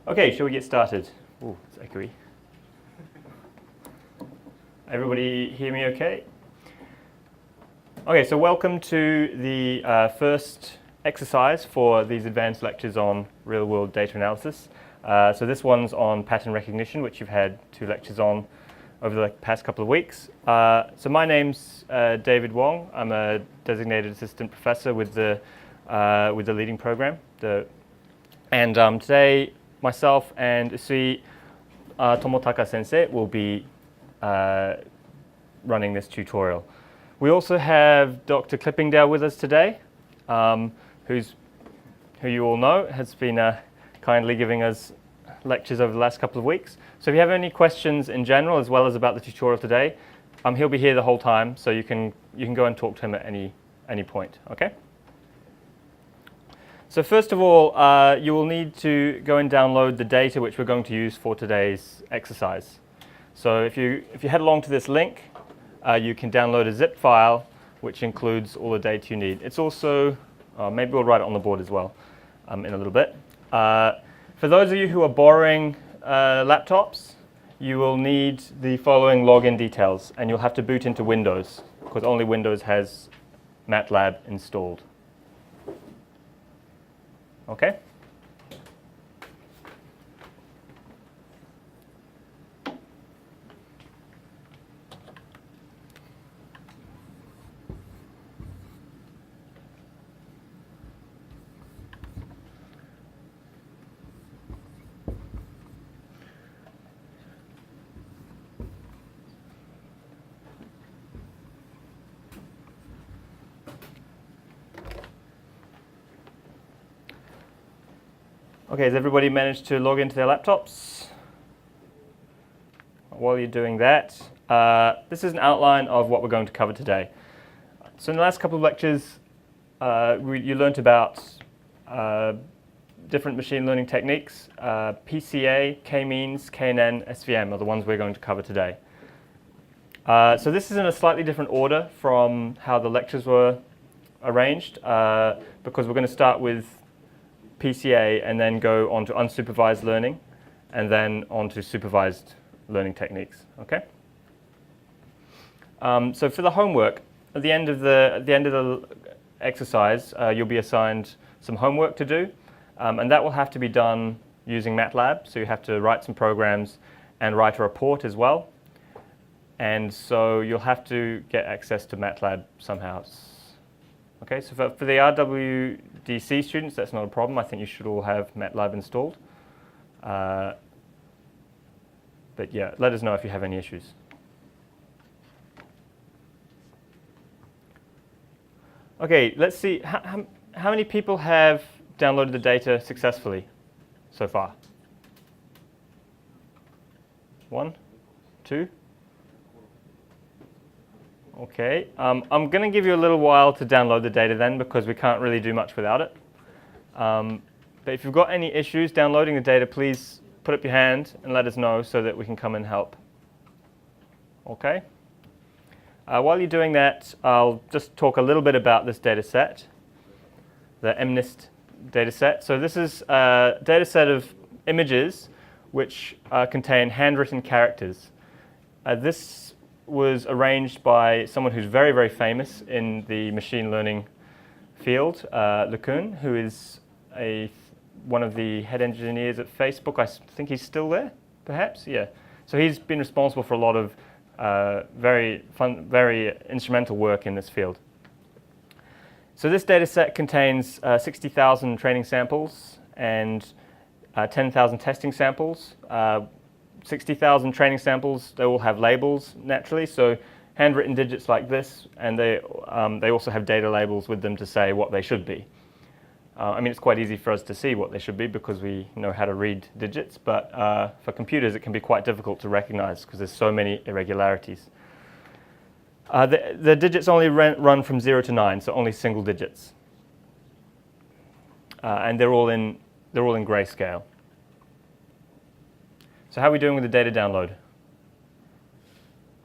Okay, shall we get started? Ooh, it's echoey. Everybody hear me okay? Okay, so welcome to the first exercise for these advanced lectures on real-world data analysis. So this one's on pattern recognition, which you've had 2 lectures on over the past couple of weeks. So my name's David Wong. I'm a designated assistant professor with the leading program. And today, myself and Usui Tomotaka sensei will be running this tutorial. We also have Dr. Clippingdale with us today, who you all know has been kindly giving us lectures over the last couple of weeks. So if you have any questions in general, as well as about the tutorial today, he'll be here the whole time, so you can go and talk to him at any point. Okay. So first of all, you will need to go and download the data which we're going to use for today's exercise. So if you head along to this link, you can download a zip file which includes all the data you need. It's also, maybe we'll write it on the board as well in a little bit. For those of you who are borrowing laptops, you will need the following login details, and you'll have to boot into Windows, because only Windows has MATLAB installed. Okay? Okay, has everybody managed to log into their laptops? While you're doing that, this is an outline of what we're going to cover today. So in the last couple of lectures, you learned about different machine learning techniques. PCA, K-means, KNN, SVM are the ones we're going to cover today. So this is in a slightly different order from how the lectures were arranged, because we're going to start with PCA and then go on to unsupervised learning and then on to supervised learning techniques. Okay. So for the homework, at the end of the exercise, you'll be assigned some homework to do, and that will have to be done using MATLAB. So you have to write some programs and write a report as well. And so you'll have to get access to MATLAB somehow. Okay, so for the RWDC students, that's not a problem. I think you should all have MATLAB installed. But yeah, let us know if you have any issues. Okay, let's see. How many people have downloaded the data successfully so far? 1, 2? Okay, I'm going to give you a little while to download the data then, because we can't really do much without it. But if you've got any issues downloading the data, please put up your hand and let us know so that we can come and help. Okay? While you're doing that, I'll just talk a little bit about this data set, the MNIST data set. So this is a data set of images which contain handwritten characters. This was arranged by someone who's very, very famous in the machine learning field, LeCun, who is one of the head engineers at Facebook. I think he's still there, perhaps? Yeah. So he's been responsible for a lot of very instrumental work in this field. So this data set contains 60,000 training samples and 10,000 testing samples. 60,000 training samples, they all have labels naturally, so handwritten digits like this, and they also have data labels with them to say what they should be. I mean, it's quite easy for us to see what they should be because we know how to read digits, but for computers it can be quite difficult to recognize because there's so many irregularities. The digits only run from 0 to 9, so only single digits. And they're all in grayscale. So how are we doing with the data download?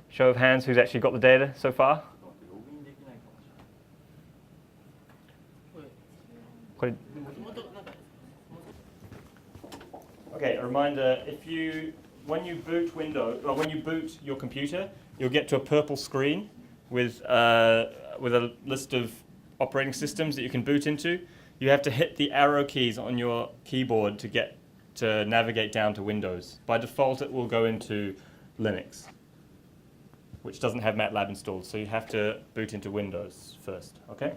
Show of hands, who's actually got the data so far? Okay, a reminder, when you boot Windows, or when you boot your computer, you'll get to a purple screen with a list of operating systems that you can boot into. You have to hit the arrow keys on your keyboard to navigate down to Windows. By default, it will go into Linux, which doesn't have MATLAB installed, so you have to boot into Windows first, okay?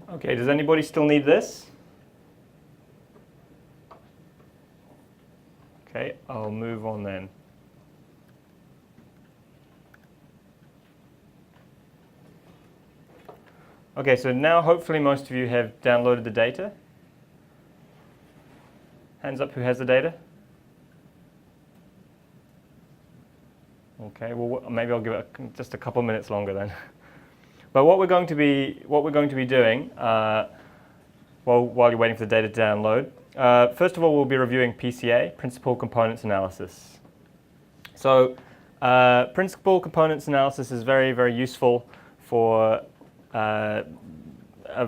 Okay, does anybody still need this? Okay, I'll move on then. Okay, so now hopefully most of you have downloaded the data. Hands up who has the data. Okay, well maybe I'll give it just a couple minutes longer then. But what we're going to be doing while you're waiting for the data to download, first of all we'll be reviewing PCA, Principal Components Analysis. So Principal Components Analysis is very, very useful for a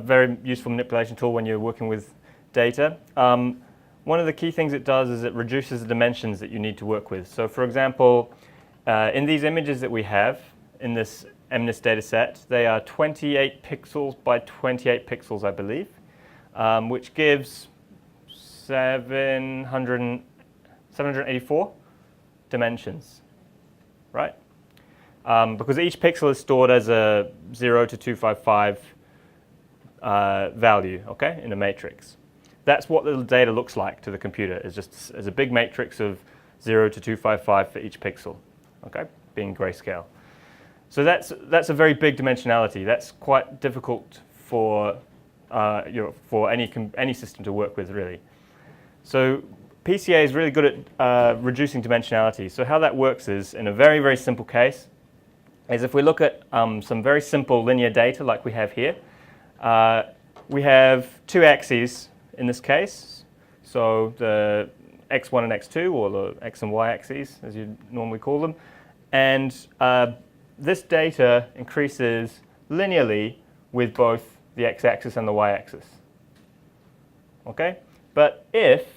very useful manipulation tool when you're working with data. One of the key things it does is it reduces the dimensions that you need to work with. So for example, in these images that we have in this MNIST data set, they are 28 pixels by 28 pixels, I believe, which gives 784 dimensions, right? Because each pixel is stored as a 0 to 255 value, okay, in a matrix. That's what the data looks like to the computer, is just as a big matrix of 0 to 255 for each pixel, okay, being grayscale. So that's a very big dimensionality. That's quite difficult for for any system to work with, really. So PCA is really good at reducing dimensionality. So how that works is, in a very, very simple case, is if we look at some very simple linear data like we have here, we have two axes in this case. So the x1 and x2, or the x and y axes, as you normally call them. And this data increases linearly with both the x-axis and the y-axis. Okay? But if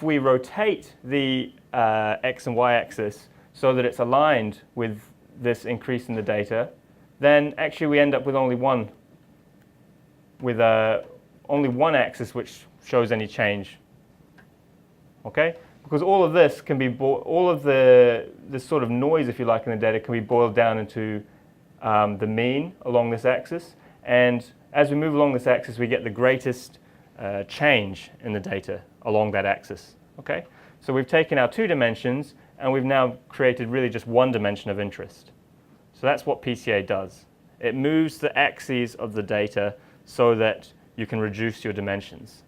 we rotate the x and y-axis so that it's aligned with this increase in the data, then actually we end up with only one axis which shows any change. Okay? Because all of this can be all of this sort of noise, if you like, in the data can be boiled down into the mean along this axis. And as we move along this axis, we get the greatest change in the data along that axis. Okay? So we've taken our two dimensions and we've now created really just one dimension of interest. So that's what PCA does. It moves the axes of the data so that you can reduce your dimensions.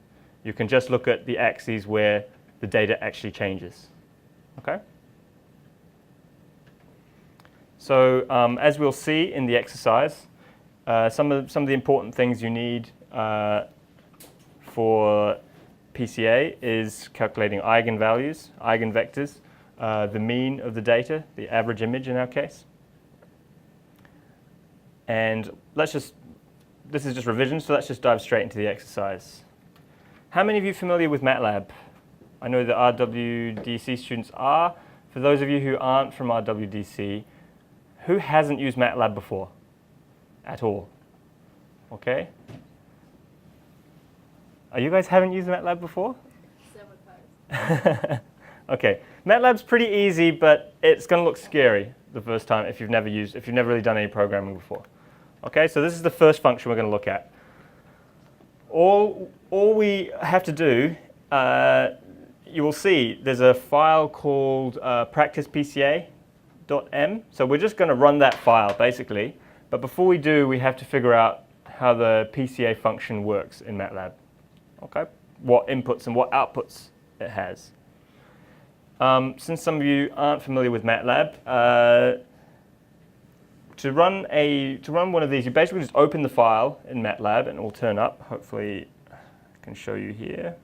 You can just look at the axes where the data actually changes. Okay? So as we'll see in the exercise, some of the important things you need for PCA is calculating eigenvalues, eigenvectors, the mean of the data, the average image in our case. And this is just revision, so let's just dive straight into the exercise. How many of you are familiar with MATLAB? I know the RWDC students are. For those of you who aren't from RWDC, who hasn't used MATLAB before at all? Okay. You guys haven't used MATLAB before? Several times. Okay. MATLAB's pretty easy, but it's going to look scary the first time if you've never really done any programming before. Okay, so this is the first function we're going to look at. All we have to do, you will see there's a file called practicepca.m. So we're just going to run that file, basically. But before we do, we have to figure out how the PCA function works in MATLAB. Okay, what inputs and what outputs it has. Since some of you aren't familiar with MATLAB, to run one of these, you basically just open the file in MATLAB and it will turn up. Hopefully I can show you here.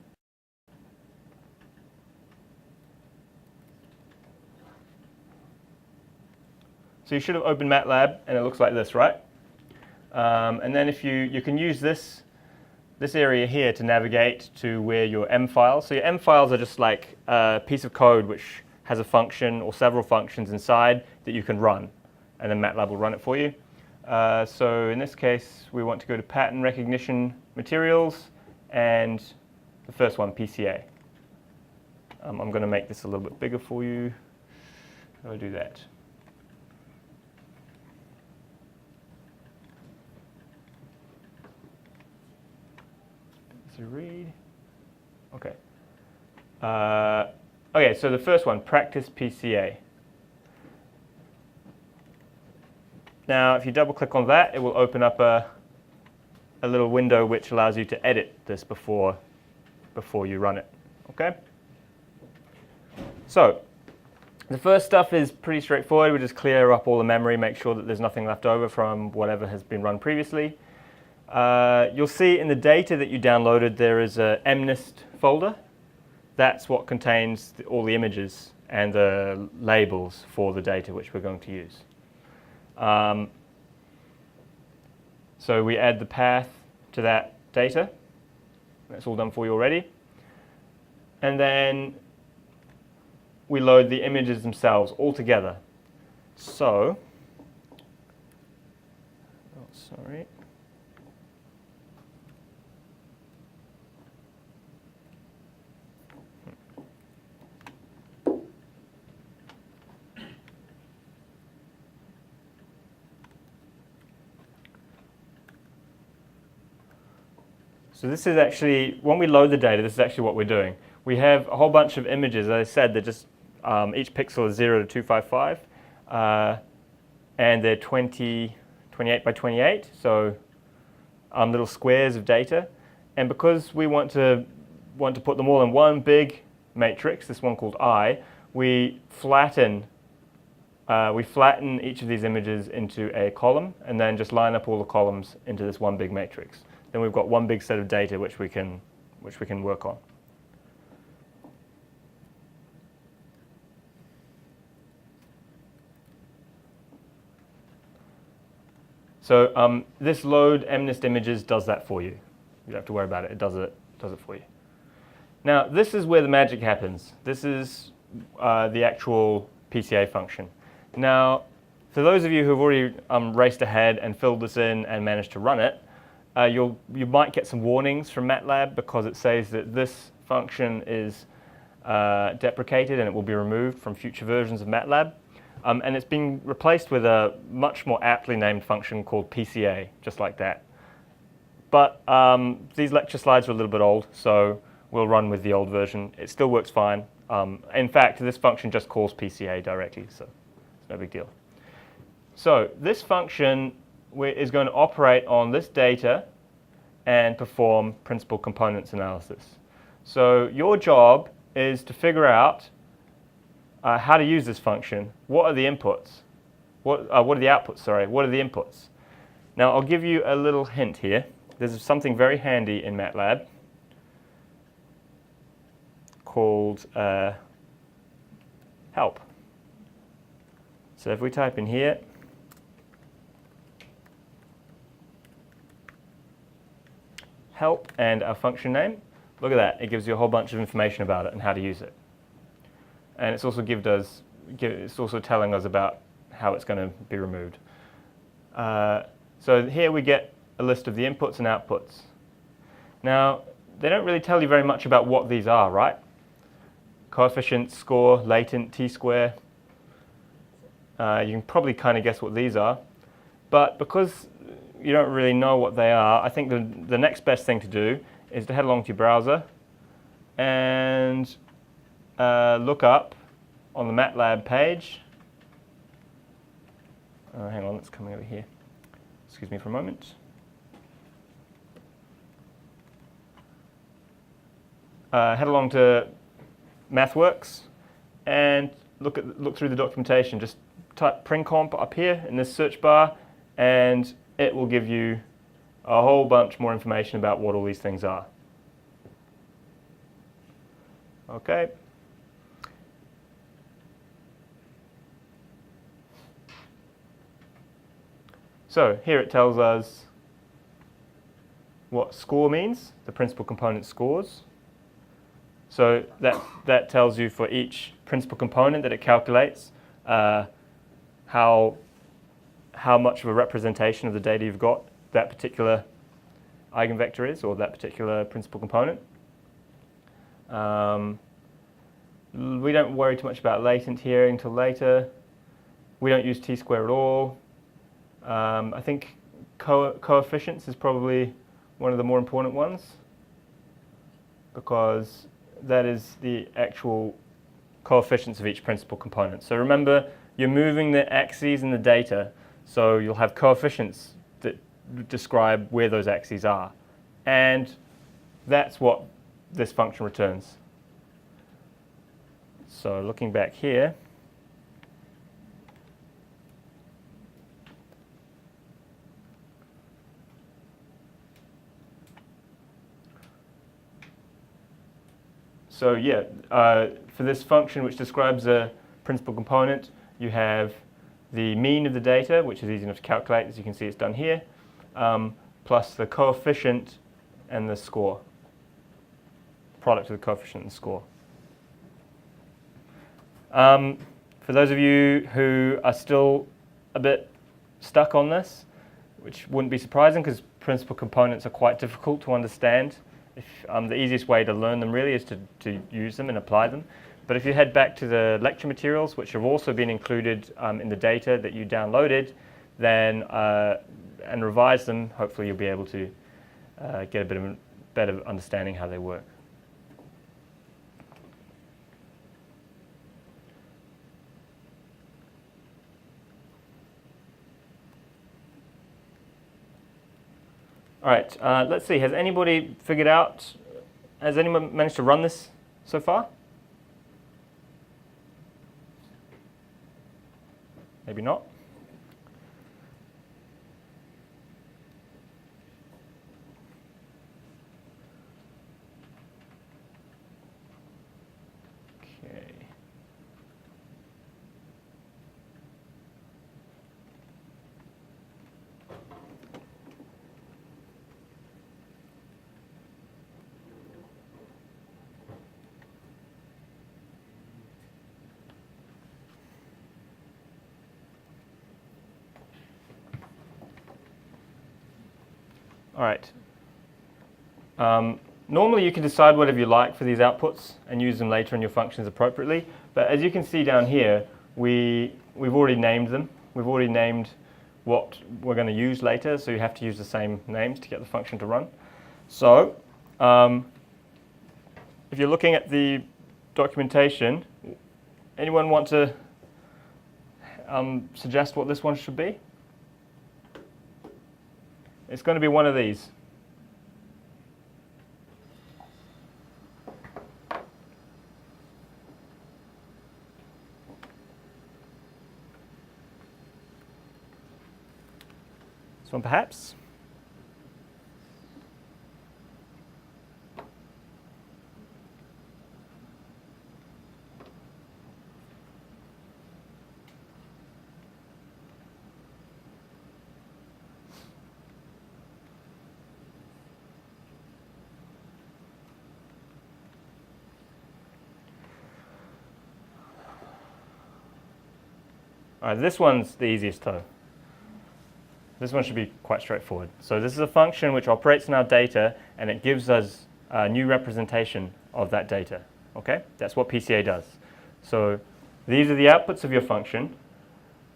So you should have opened MATLAB and it looks like this, right? And then if you can use this this area here to navigate to where your M files. So your M files are just like a piece of code which has a function or several functions inside that you can run, and then MATLAB will run it for you. So in this case, we want to go to pattern recognition materials and the first one, PCA. I'm going to make this a little bit bigger for you. How do I do that? Read. Okay. Okay, so the first one, practice PCA. Now, if you double click on that, it will open up a little window which allows you to edit this before you run it. Okay? So, the first stuff is pretty straightforward. We just clear up all the memory, make sure that there's nothing left over from whatever has been run previously. You'll see in the data that you downloaded there is a MNIST folder. That's what contains all the images and the labels for the data which we're going to use. So we add the path to that data. That's all done for you already. And then we load the images themselves all together. So, oh, sorry. So this is actually, when we load the data, this is actually what we're doing. We have a whole bunch of images. As I said, they're just, each pixel is 0 to 255. And they're 28 by 28, so little squares of data. And because we want to put them all in one big matrix, this one called I, we flatten each of these images into a column and then just line up all the columns into this one big matrix. Then we've got one big set of data which we can work on. So this load MNIST images does that for you. You don't have to worry about it. It does it for you. Now this is where the magic happens. This is the actual PCA function. Now, for those of you who have already raced ahead and filled this in and managed to run it, you might get some warnings from MATLAB because it says that this function is deprecated and it will be removed from future versions of MATLAB. And it's been replaced with a much more aptly named function called PCA, just like that. But these lecture slides are a little bit old, so we'll run with the old version. It still works fine. In fact, this function just calls PCA directly, so it's no big deal. So this function is going to operate on this data and perform principal components analysis. So your job is to figure out how to use this function. What are the inputs? What are the outputs, sorry. What are the inputs? Now I'll give you a little hint here. There's something very handy in MATLAB called help. So if we type in here, help and our function name, look at that. It gives you a whole bunch of information about it and how to use it. And it's also it's also telling us about how it's going to be removed. So here we get a list of the inputs and outputs. Now, they don't really tell you very much about what these are, right? Coefficient, score, latent, t-square. You can probably kind of guess what these are. But because you don't really know what they are, I think the next best thing to do is to head along to your browser and look up on the MATLAB page. Hang on, it's coming over here. Excuse me for a moment. Head along to MathWorks and look through the documentation. Just type PringComp up here in this search bar, and it will give you a whole bunch more information about what all these things are. Okay. So here it tells us what score means, the principal component scores. So that tells you for each principal component that it calculates how much of a representation of the data you've got that particular eigenvector is, or that particular principal component. We don't worry too much about latent here until later. We don't use t-square at all. I think coefficients is probably one of the more important ones, because that is the actual coefficients of each principal component. So remember, you're moving the axes in the data, so you'll have coefficients that describe where those axes are. And that's what this function returns. So looking back here, so yeah, for this function which describes a principal component, you have the mean of the data, which is easy enough to calculate, as you can see it's done here, plus the coefficient and the score, product of the coefficient and the score. For those of you who are still a bit stuck on this, which wouldn't be surprising because principal components are quite difficult to understand, the easiest way to learn them really is to use them and apply them. But if you head back to the lecture materials, which have also been included in the data that you downloaded, then and revise them, hopefully you'll be able to get a bit of a better understanding how they work. All right, let's see. Has anybody figured out, has anyone managed to run this so far? Maybe not. Okay. All right. Normally you can decide whatever you like for these outputs and use them later in your functions appropriately. But as you can see down here, we've already named them. We've already named what we're going to use later, so you have to use the same names to get the function to run. So if you're looking at the documentation, anyone want to suggest what this one should be? It's going to be one of these. This one perhaps? All right, this one's the easiest though. This one should be quite straightforward. So this is a function which operates in our data, and it gives us a new representation of that data. Okay, that's what PCA does. So these are the outputs of your function.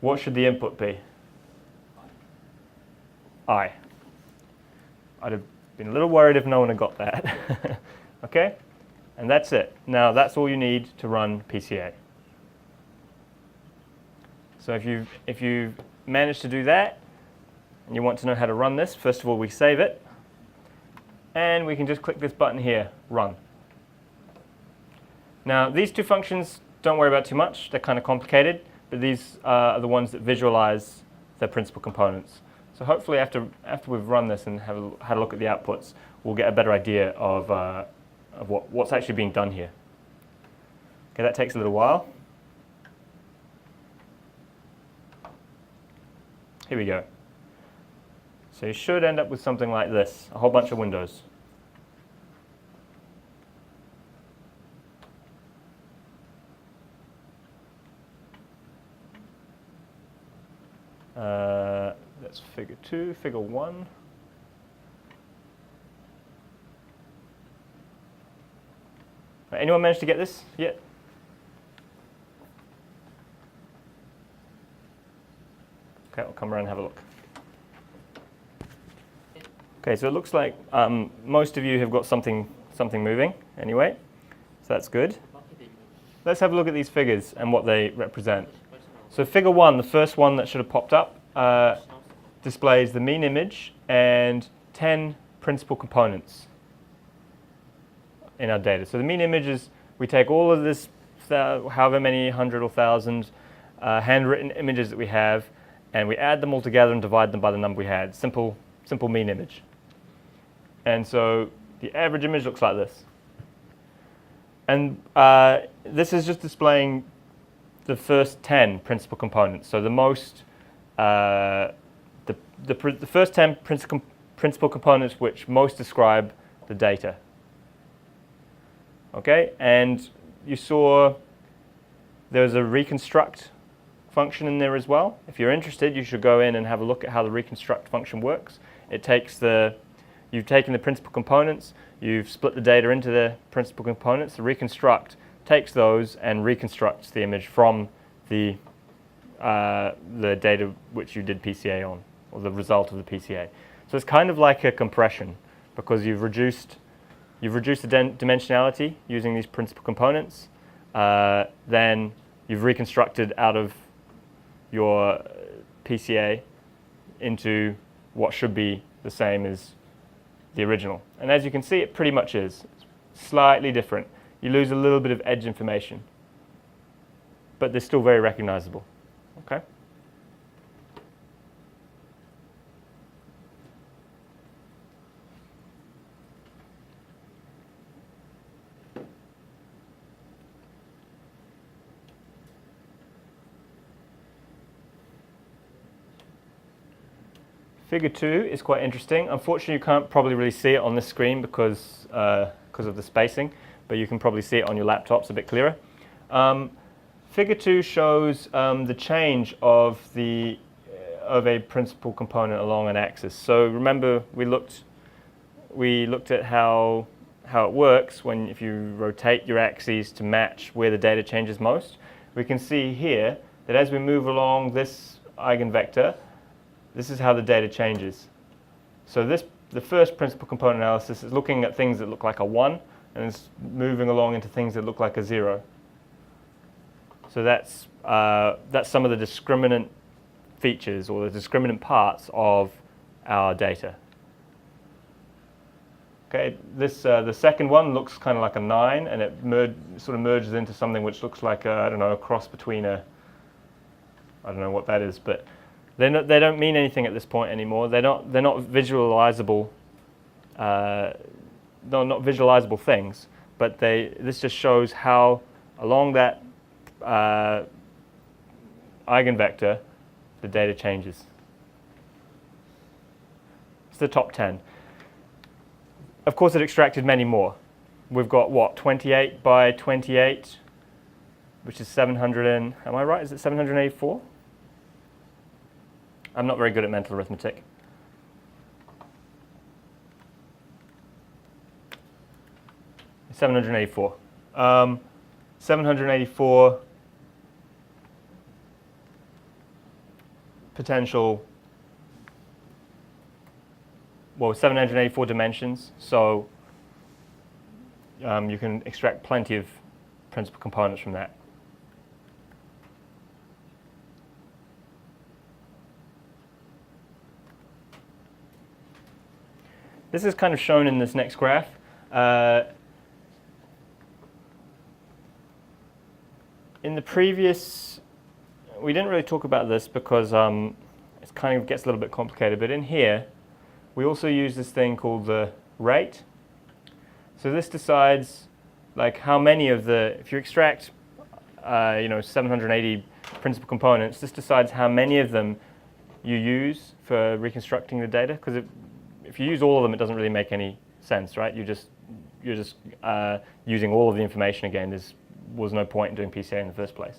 What should the input be? I. I'd have been a little worried if no one had got that. Okay, and that's it. Now that's all you need to run PCA. So if you've managed to do that, and you want to know how to run this, first of all we save it, and we can just click this button here, Run. Now these two functions, don't worry about too much, they're kind of complicated, but these are the ones that visualize the principal components. So hopefully after we've run this and had a look at the outputs, we'll get a better idea of what's actually being done here. Okay, that takes a little while. Here we go. So you should end up with something like this, a whole bunch of windows. That's figure 2, figure 1. Anyone managed to get this yet? Okay, I'll come around and have a look. Okay, so it looks like most of you have got something moving anyway, so that's good. Let's have a look at these figures and what they represent. So figure 1, the first one that should have popped up, displays the mean image and 10 principal components in our data. So the mean image is, we take all of this, however many 100 or 1,000 handwritten images that we have, and we add them all together and divide them by the number we had. Simple mean image. And so the average image looks like this. And this is just displaying the first 10 principal components. So the most, the first 10 principal components which most describe the data. Okay, and you saw there's a reconstruct function in there as well. If you're interested, you should go in and have a look at how the reconstruct function works. It takes you've taken the principal components, you've split the data into the principal components. The reconstruct takes those and reconstructs the image from the data which you did PCA on, or the result of the PCA. So it's kind of like a compression, because you've reduced the dimensionality using these principal components. Then you've reconstructed out of your PCA into what should be the same as the original. And as you can see, it pretty much is. It's slightly different. You lose a little bit of edge information, but they're still very recognizable. Okay? Figure 2 is quite interesting. Unfortunately, you can't probably really see it on this screen because of the spacing, but you can probably see it on your laptops a bit clearer. Figure 2 shows the change of a principal component along an axis. So remember, we looked at how it works if you rotate your axes to match where the data changes most. We can see here that as we move along this eigenvector, this is how the data changes. So the first principal component analysis is looking at things that look like a 1, and it's moving along into things that look like a 0. So that's some of the discriminant features, or the discriminant parts of our data. Okay, the second one looks kind of like a 9, and it sort of merges into something which looks like I don't know, a cross between I don't know what that is, but they don't mean anything at this point anymore. They're not visualizable. They're not visualizable things, but this just shows how along that eigenvector the data changes. It's the top 10. Of course, it extracted many more. We've got what, 28 by 28, which is 700 and, am I right? Is it 784? I'm not very good at mental arithmetic. $784. 784 potential, 784 dimensions. So you can extract plenty of principal components from that. This is kind of shown in this next graph. In the previous, we didn't really talk about this because it kind of gets a little bit complicated, but in here, we also use this thing called the rate. So this decides like how many of if you extract 780 principal components, this decides how many of them you use for reconstructing the data, because if you use all of them, it doesn't really make any sense, right? You're just using all of the information again. There was no point in doing PCA in the first place.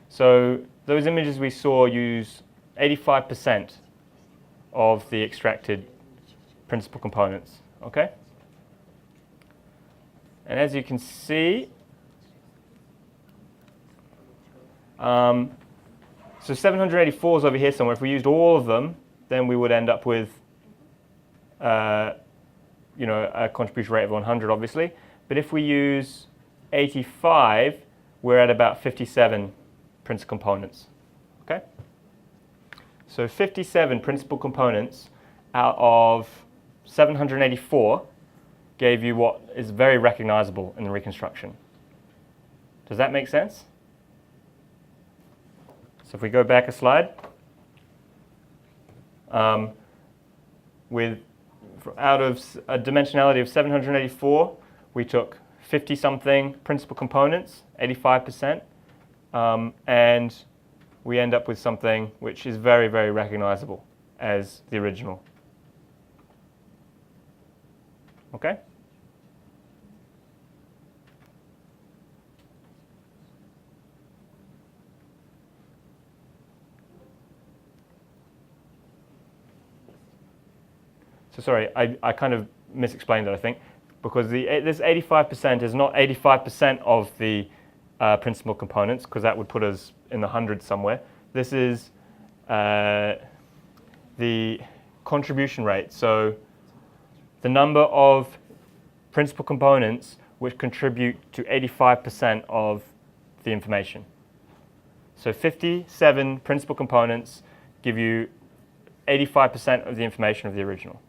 So those images we saw use 85% of the extracted principal components, okay? And as you can see, so 784 is over here somewhere. If we used all of them, then we would end up with a contribution rate of 100, obviously. But if we use 85, we're at about 57 principal components, okay? So 57 principal components out of 784 gave you what is very recognizable in the reconstruction. Does that make sense? So if we go back a slide, out of a dimensionality of 784, we took 50-something principal components, 85%, and we end up with something which is very, very recognizable as the original. Okay? So sorry, I kind of misexplained that, I think, because this 85% is not 85% of the principal components, because that would put us in the hundreds somewhere. This is the contribution rate, so the number of principal components which contribute to 85% of the information. So 57 principal components give you 85% of the information of the original,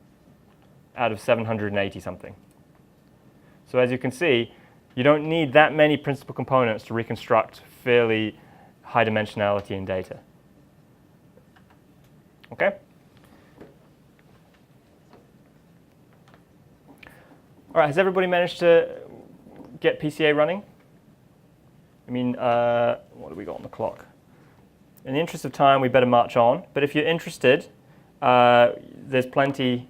out of 780 something. So as you can see, you don't need that many principal components to reconstruct fairly high dimensionality in data. Okay? All right, has everybody managed to get PCA running? I mean, what do we got on the clock? In the interest of time, we better march on. But if you're interested, there's plenty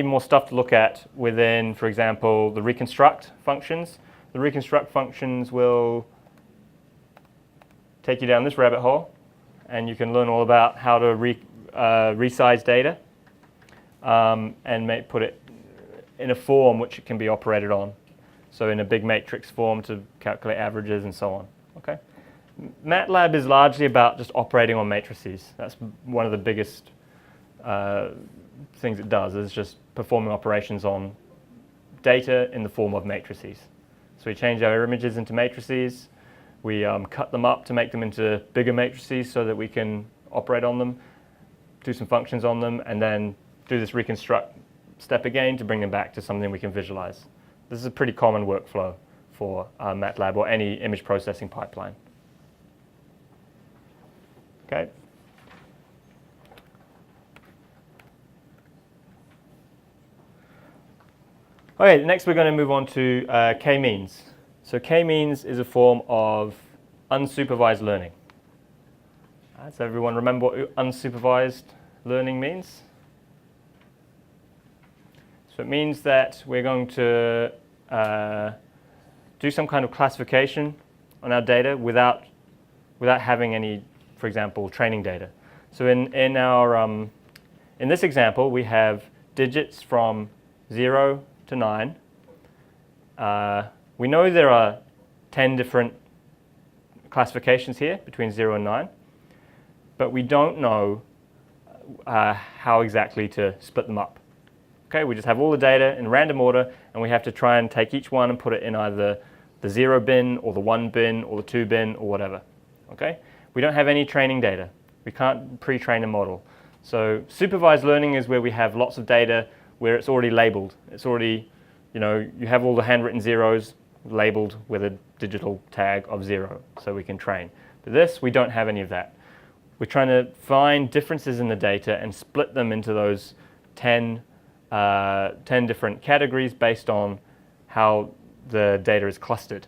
more stuff to look at within, for example, the reconstruct functions. The reconstruct functions will take you down this rabbit hole, and you can learn all about how to resize data and put it in a form which it can be operated on. So in a big matrix form to calculate averages and so on. Okay? MATLAB is largely about just operating on matrices. That's one of the biggest things it does, is just performing operations on data in the form of matrices. So we change our images into matrices, we cut them up to make them into bigger matrices so that we can operate on them, do some functions on them, and then do this reconstruct step again to bring them back to something we can visualize. This is a pretty common workflow for MATLAB or any image processing pipeline. Okay. Okay, next we're going to move on to k-means. So k-means is a form of unsupervised learning. Does everyone remember what unsupervised learning means? So it means that we're going to do some kind of classification on our data without having any, for example, training data. So in this example, we have digits from 0 to 9. We know there are 10 different classifications here between 0 and 9, but we don't know how exactly to split them up. Okay, we just have all the data in random order, and we have to try and take each one and put it in either the 0 bin or the 1 bin or the 2 bin or whatever. Okay, we don't have any training data. We can't pre-train a model. So supervised learning is where we have lots of data where it's already labeled. It's already, you have all the handwritten zeros labeled with a digital tag of 0, so we can train. But this, we don't have any of that. We're trying to find differences in the data and split them into those 10 different categories based on how the data is clustered.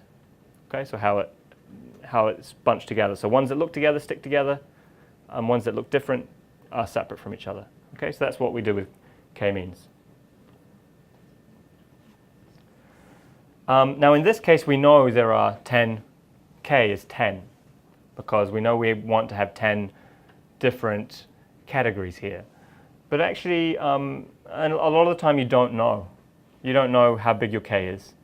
Okay, so how it's bunched together. So ones that look together stick together, ones that look different are separate from each other. Okay, so that's what we do with k-means. Now in this case we know there are 10, k is 10, because we know we want to have 10 different categories here. But actually, and a lot of the time you don't know. You don't know how big your k is.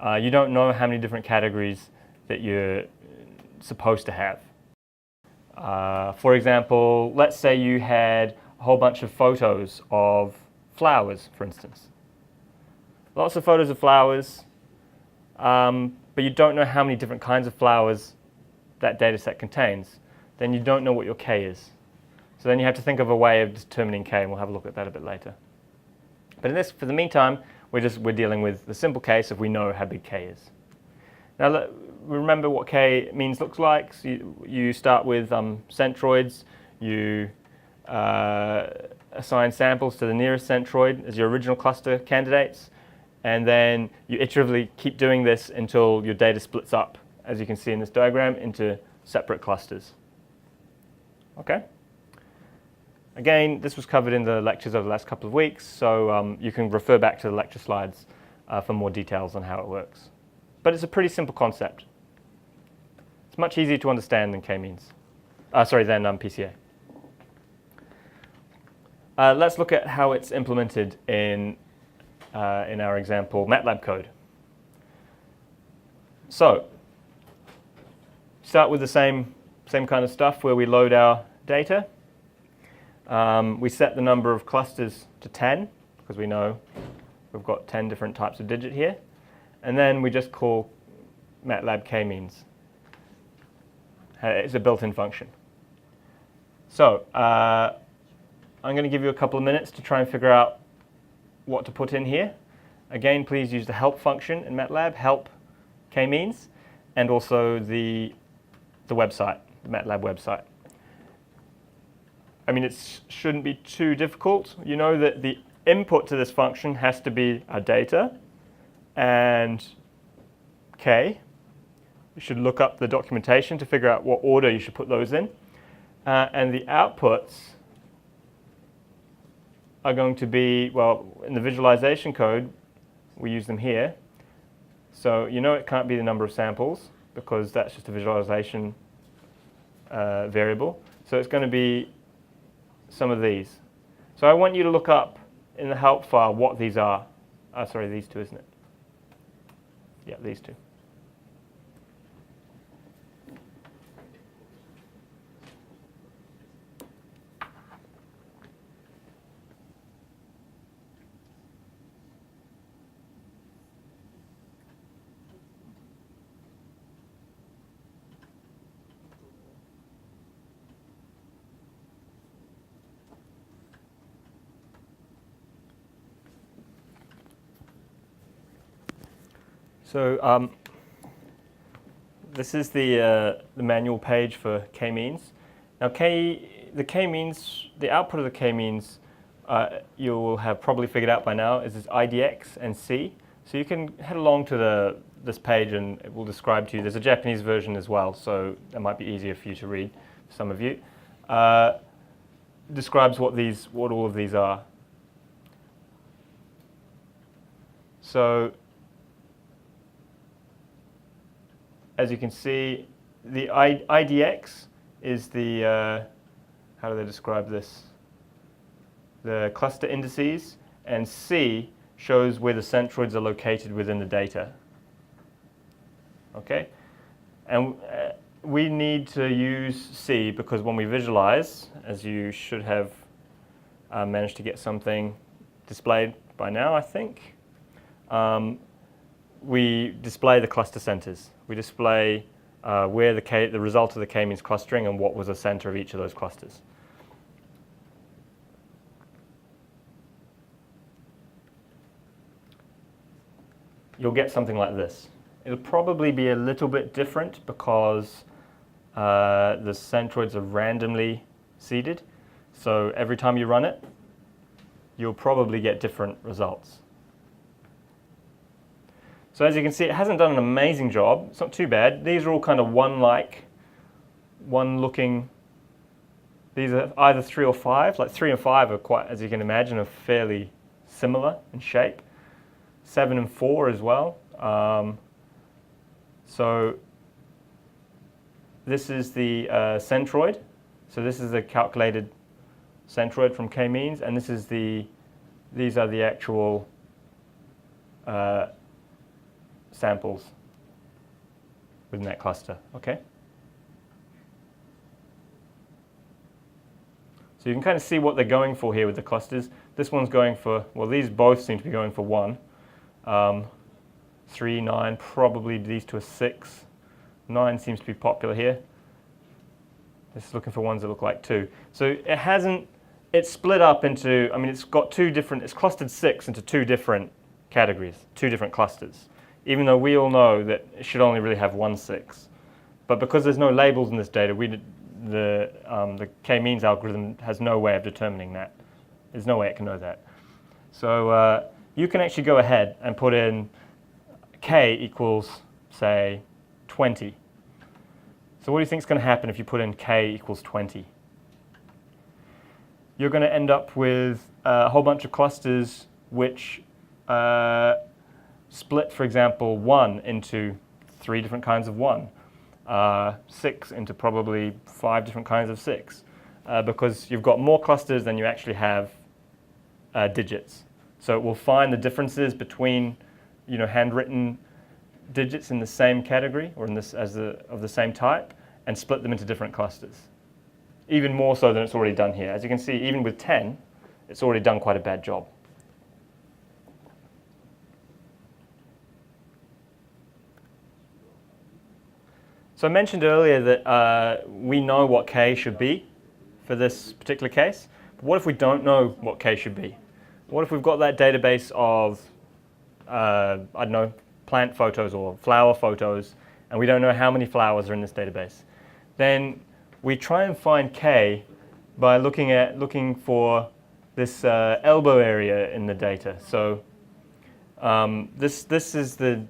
You don't know how many different categories that you're supposed to have. For example, let's say you had a whole bunch of photos of flowers, for instance. Lots of photos of flowers, but you don't know how many different kinds of flowers that data set contains. Then you don't know what your k is. So then you have to think of a way of determining k, and we'll have a look at that a bit later. But in this, for the meantime, we're dealing with the simple case of we know how big k is. Now remember what k-means looks like. So you start with centroids. You assign samples to the nearest centroid as your original cluster candidates, and then you iteratively keep doing this until your data splits up, as you can see in this diagram, into separate clusters. Okay. Again, this was covered in the lectures over the last couple of weeks, so you can refer back to the lecture slides for more details on how it works. But it's a pretty simple concept. It's much easier to understand than k-means. Than PCA. Let's look at how it's implemented in our example MATLAB code. So, start with the same kind of stuff where we load our data. We set the number of clusters to 10, because we know we've got 10 different types of digit here. And then we just call MATLAB k-means. It's a built-in function. So I'm going to give you a couple of minutes to try and figure out what to put in here. Again, please use the help function in MATLAB, help k-means, and also the website, the MATLAB website. I mean, it shouldn't be too difficult. You know that the input to this function has to be our data and k. You should look up the documentation to figure out what order you should put those in. And the outputs are going to be, well, in the visualization code, we use them here. So you know it can't be the number of samples, because that's just a visualization variable. So it's going to be some of these. So I want you to look up in the help file what these are. Sorry, these two, isn't it? Yeah, these two. So this is the manual page for k-means. Now the k-means, the output of the k-means, you will have probably figured out by now, is this IDX and C. So you can head along to this page and it will describe to you. There's a Japanese version as well, so that might be easier for you to read, for some of you. Describes what all of these are. So as you can see, the IDX is the, how do they describe this? The cluster indices, and C shows where the centroids are located within the data. Okay? And we need to use C because when we visualize, as you should have managed to get something displayed by now, I think, we display the cluster centers. We display where the result of the k-means clustering and what was the center of each of those clusters. You'll get something like this. It'll probably be a little bit different because the centroids are randomly seeded. So every time you run it, you'll probably get different results. So as you can see, it hasn't done an amazing job. It's not too bad. These are all kind of one-looking These are either 3 or 5. Like 3 and 5 are quite, as you can imagine, are fairly similar in shape. 7 and 4 as well. So this is the centroid. So this is the calculated centroid from k-means, and these are the actual samples within that cluster. Okay. So you can kind of see what they're going for here with the clusters. This one's going for, well, these both seem to be going for 1. 3, 9, probably these two are 6. 9 seems to be popular here. This is looking for ones that look like 2. So it's split up into, I mean, it's got it's clustered 6 into 2 different categories, 2 different clusters, even though we all know that it should only really have 1 6. But because there's no labels in this data, the k-means algorithm has no way of determining that. There's no way it can know that. So you can actually go ahead and put in k equals, say, 20. So what do you think is going to happen if you put in k equals 20? You're going to end up with a whole bunch of clusters which split, for example, 1 into 3 different kinds of 1. 6 into probably 5 different kinds of 6, because you've got more clusters than you actually have digits. So it will find the differences between, handwritten digits in the same category or of the same type, and split them into different clusters. Even more so than it's already done here. As you can see, even with 10, it's already done quite a bad job. So I mentioned earlier that we know what k should be for this particular case. But what if we don't know what k should be? What if we've got that database of, I don't know, plant photos or flower photos, and we don't know how many flowers are in this database? Then we try and find k by looking for this elbow area in the data. So this is the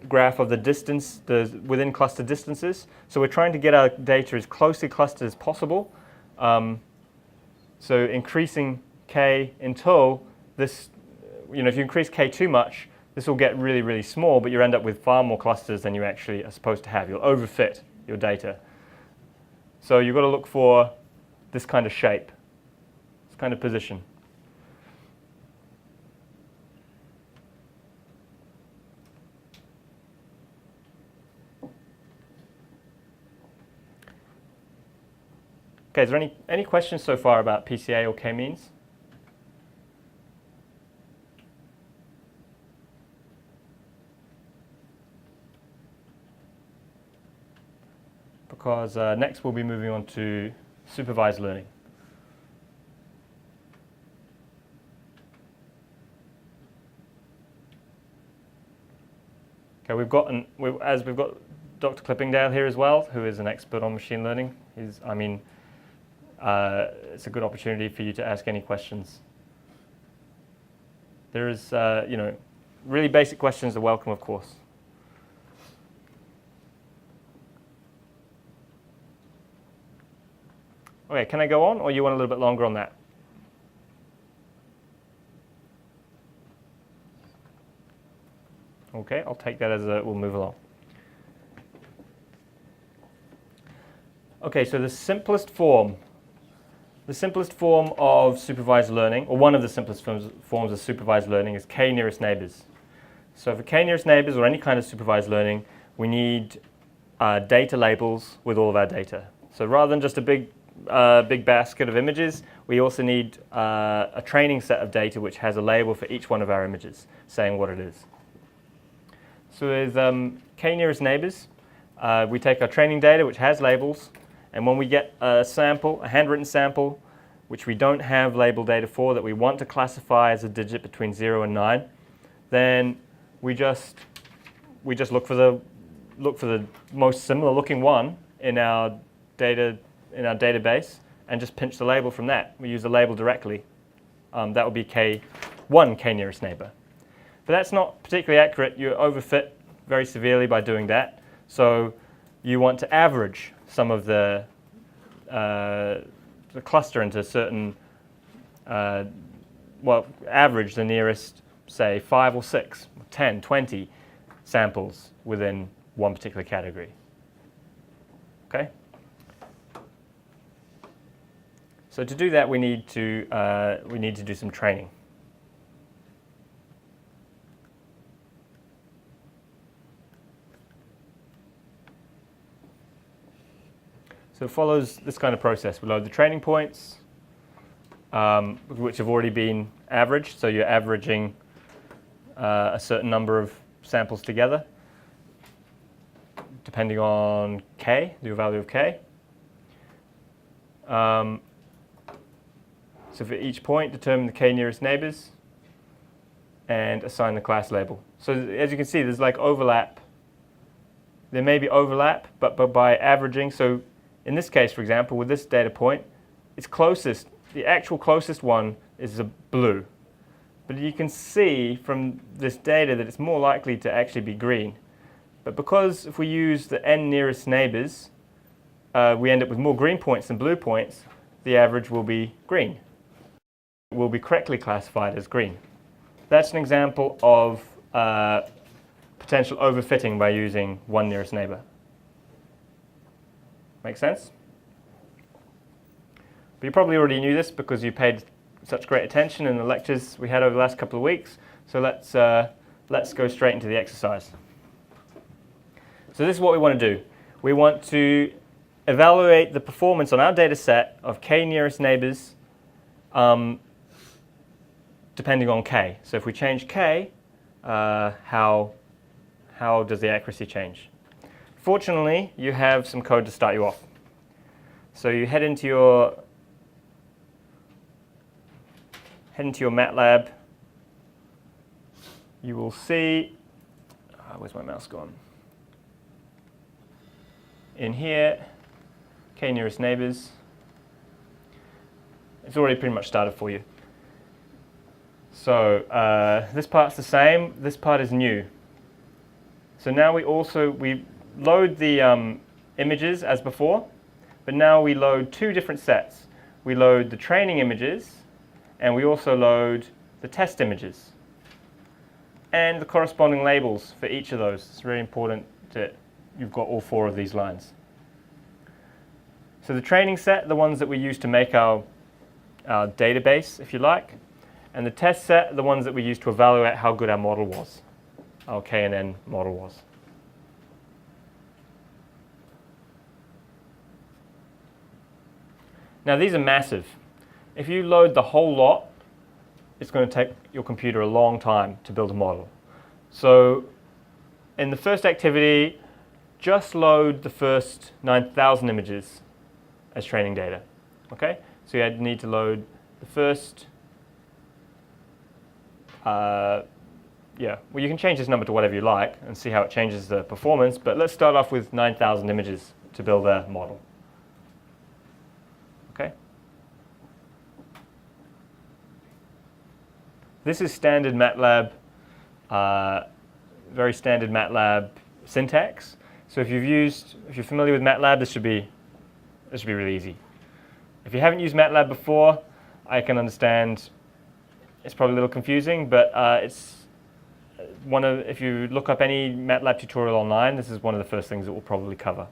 graph of the distance, the within cluster distances. So we're trying to get our data as closely clustered as possible. So increasing k until this, if you increase k too much, this will get really, really small, but you end up with far more clusters than you actually are supposed to have. You'll overfit your data. So you've got to look for this kind of shape, this kind of position. Okay, is there any questions so far about PCA or k-means? Because next we'll be moving on to supervised learning. Okay, we've got Dr. Clippingdale here as well, who is an expert on machine learning. It's a good opportunity for you to ask any questions. There is, really basic questions are welcome, of course. Okay, can I go on, or you want a little bit longer on that? Okay, I'll take that as we'll move along. Okay, so the simplest form of supervised learning, or one of the simplest forms of supervised learning, is k-nearest neighbors. So for k-nearest neighbors or any kind of supervised learning, we need data labels with all of our data. So rather than just a big basket of images, we also need a training set of data which has a label for each one of our images, saying what it is. So there's k-nearest neighbors. We take our training data, which has labels, and when we get a sample, a handwritten sample, which we don't have label data for, that we want to classify as a digit between 0 and 9, then we just look for the most similar looking one in our database and just pinch the label from that. We use the label directly. That would be k1 k-nearest neighbor. But that's not particularly accurate. You overfit very severely by doing that. So you want to average some of the cluster into certain, well, average the nearest, say, 5 or 6, 10, 20 samples within one particular category. Okay? So to do that, we need to do some training. So it follows this kind of process. We load the training points, which have already been averaged. So you're averaging a certain number of samples together, depending on k, the value of k. So for each point, determine the k nearest neighbors and assign the class label. So as you can see, there's like overlap. There may be overlap, but by averaging, so in this case, for example, with this data point, it's closest, the actual closest one is a blue. But you can see from this data that it's more likely to actually be green. But because if we use the n nearest neighbors, we end up with more green points than blue points, the average will be green. It will be correctly classified as green. That's an example of potential overfitting by using one nearest neighbor. Make sense? But you probably already knew this because you paid such great attention in the lectures we had over the last couple of weeks. So let's go straight into the exercise. So this is what we want to do. We want to evaluate the performance on our data set of k nearest neighbors depending on k. So if we change k, how does the accuracy change? Fortunately, you have some code to start you off. So you head into your MATLAB. You will see, where's my mouse gone? In here, k nearest neighbors. It's already pretty much started for you. So this part's the same. This part is new. So now we load the images as before, but now we load two different sets. We load the training images, and we also load the test images, and the corresponding labels for each of those. It's very important that you've got all four of these lines. So the training set, the ones that we use to make our database, if you like, and the test set, the ones that we use to evaluate how good our model was, our KNN model was. Now these are massive. If you load the whole lot, it's going to take your computer a long time to build a model. So in the first activity, just load the first 9,000 images as training data. Okay? So you need to load the first, well, you can change this number to whatever you like and see how it changes the performance, but let's start off with 9,000 images to build a model. Okay? This is standard MATLAB, very standard MATLAB syntax. So if you're familiar with MATLAB, this should be really easy. If you haven't used MATLAB before, I can understand it's probably a little confusing, but if you look up any MATLAB tutorial online, this is one of the first things it will probably cover.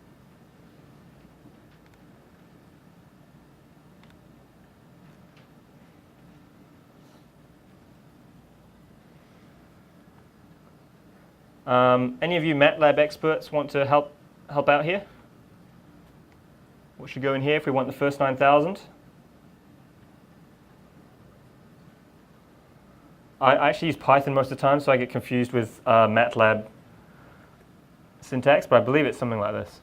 Any of you MATLAB experts want to help out here? What should go in here if we want the first 9,000? I actually use Python most of the time, so I get confused with MATLAB syntax, but I believe it's something like this.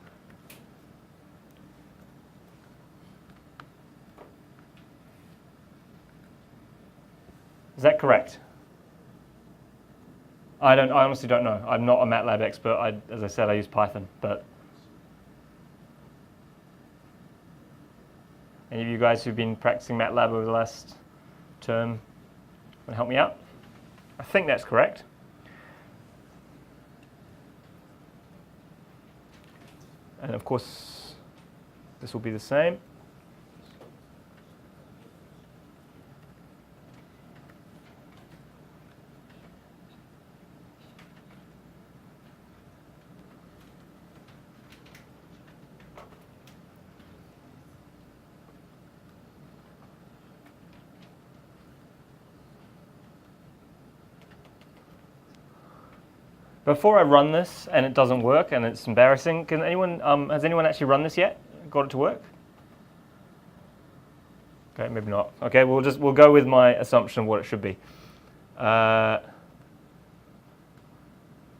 Is that correct? I honestly don't know. I'm not a MATLAB expert. As I said, I use Python. But any of you guys who've been practicing MATLAB over the last term want to help me out? I think that's correct. And of course, this will be the same. before I run this and it doesn't work and it's embarrassing, has anyone actually run this yet? Got it to work? Okay, maybe not. Okay, we'll go with my assumption of what it should be.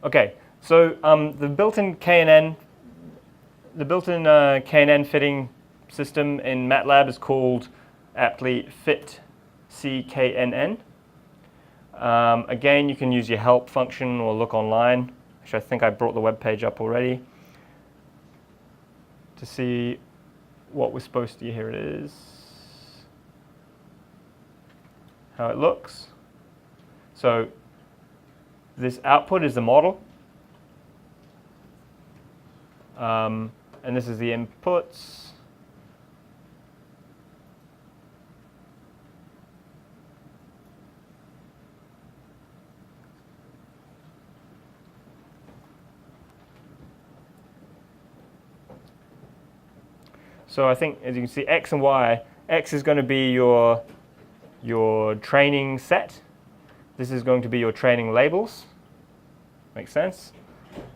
Okay, so the built-in KNN fitting system in MATLAB is called aptly fit CKNN. Again, you can use your help function or look online, which I think I brought the web page up already, to see what we're supposed to. Here it is. How it looks. So this output is the model, and this is the inputs. So I think, as you can see, X and Y, X is going to be your training set. This is going to be your training labels. Makes sense.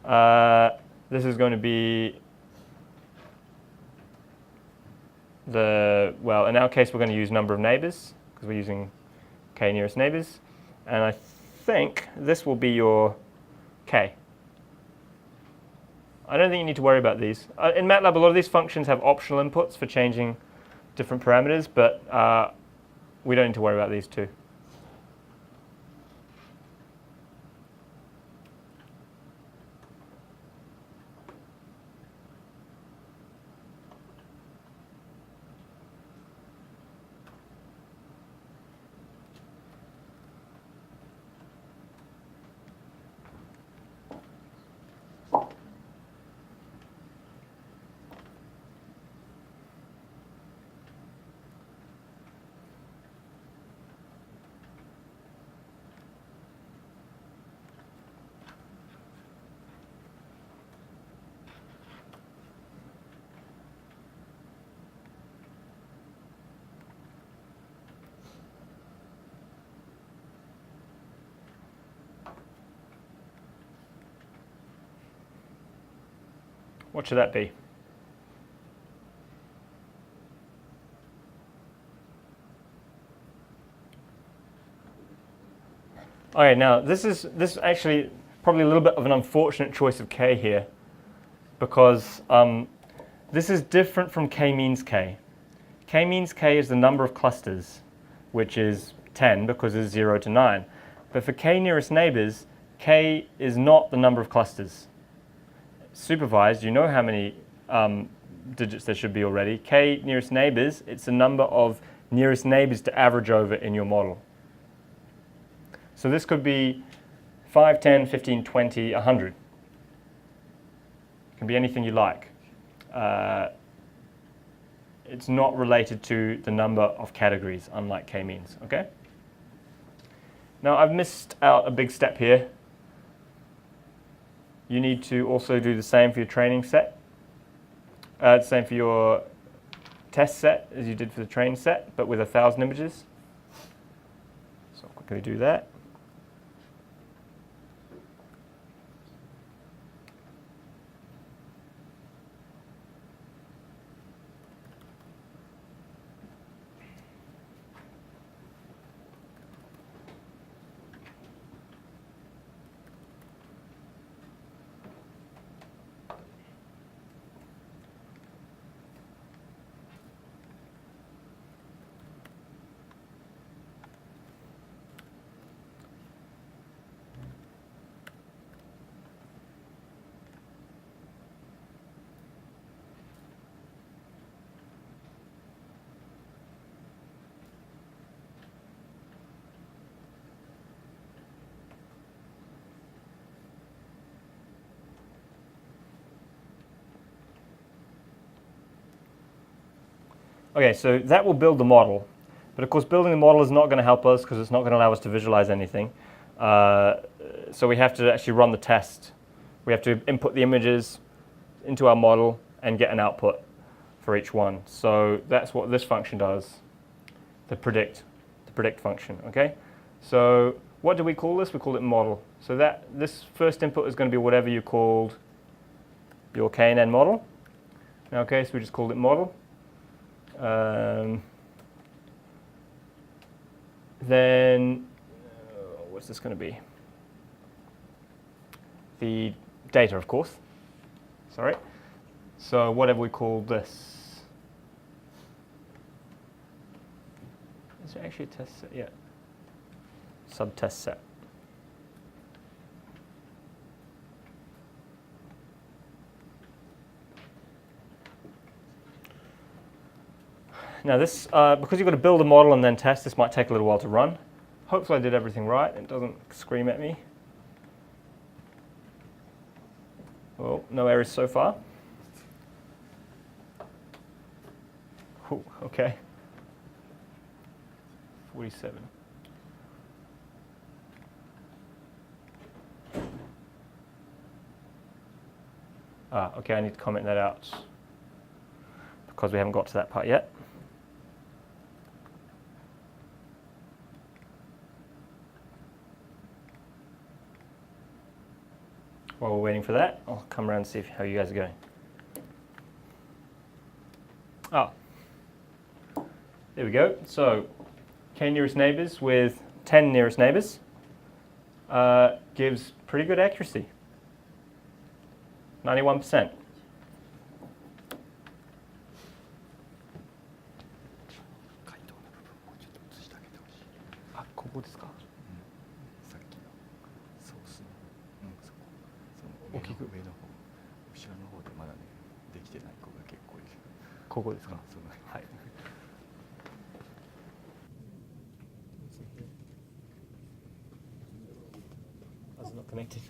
This is going to be well, in our case, we're going to use number of neighbors because we're using K nearest neighbors. And I think this will be your K. I don't think you need to worry about these. In MATLAB, a lot of these functions have optional inputs for changing different parameters, but we don't need to worry about these two. What should that be? Okay, now this is actually probably a little bit of an unfortunate choice of K here, because this is different from K means K. K means K is the number of clusters, which is 10 because it's 0 to 9. But for K nearest neighbors, K is not the number of clusters. Supervised, you know how many digits there should be already. K nearest neighbors, it's the number of nearest neighbors to average over in your model. So this could be 5, 10, 15, 20, 100. It can be anything you like. It's not related to the number of categories, unlike K-means, okay? Now I've missed out a big step here. You need to also do the same for your training set. The same for your test set as you did for the training set, but with 1,000 images. So I'll quickly do that. Okay, so that will build the model. But of course, building the model is not going to help us because it's not going to allow us to visualize anything. So we have to actually run the test. We have to input the images into our model and get an output for each one. So that's what this function does, the predict function, okay? So what do we call this? We call it model. So this first input is going to be whatever you called your KNN model. In our case, we just called it model. Then, what's this going to be? The data, of course. Sorry. So whatever we call this. Is there actually a test set? Yeah. Subtest set. Now this, because you've got to build a model and then test, this might take a little while to run. Hopefully I did everything right. It doesn't scream at me. Well, no errors so far. Ooh, okay. 47. Okay, I need to comment that out because we haven't got to that part yet. While we're waiting for that, I'll come around and see how you guys are going. There we go. So, k nearest neighbors with 10 nearest neighbors gives pretty good accuracy. 91%. ここですか？さっきのソースの、そこ、大きく上の方、後ろの方でまだねできてない子が結構いる。ここですか？そのはい。That's not connected.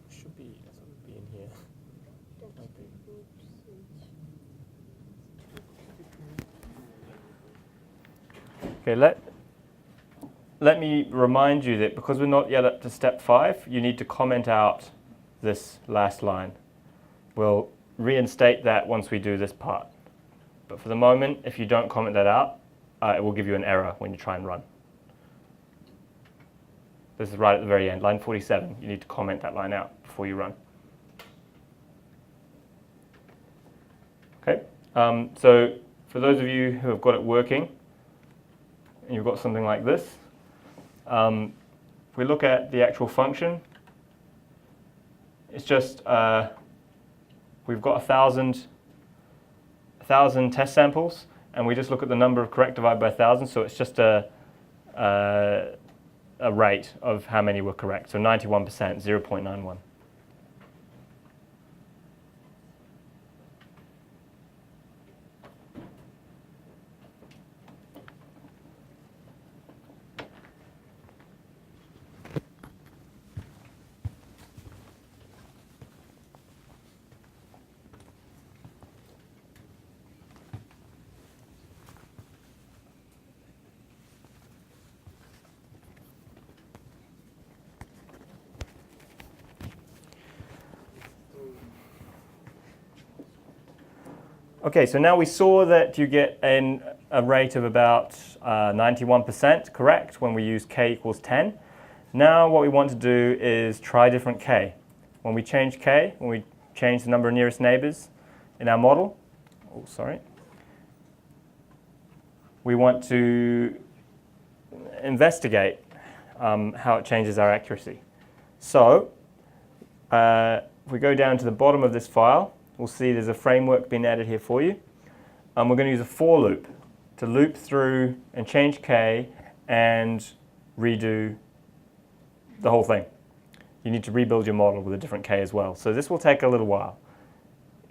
Should be in here. Okay, let me remind you that because we're not yet up to step 5, you need to comment out this last line. We'll reinstate that once we do this part. But for the moment, if you don't comment that out, it will give you an error when you try and run. This is right at the very end, line 47. You need to comment that line out before you run. Okay, so for those of you who have got it working, and you've got something like this, if we look at the actual function, it's just, we've got 1,000 test samples, and we just look at the number of correct divided by 1,000, so it's just a rate of how many were correct, so 91%, 0.91. Okay, so now we saw that you get a rate of about 91% correct when we use k equals 10. Now what we want to do is try different k. When we change k, when we change the number of nearest neighbors in our model, we want to investigate how it changes our accuracy. So if we go down to the bottom of this file, we'll see there's a framework being added here for you. We're going to use a for loop to loop through and change k and redo the whole thing. You need to rebuild your model with a different k as well. So this will take a little while.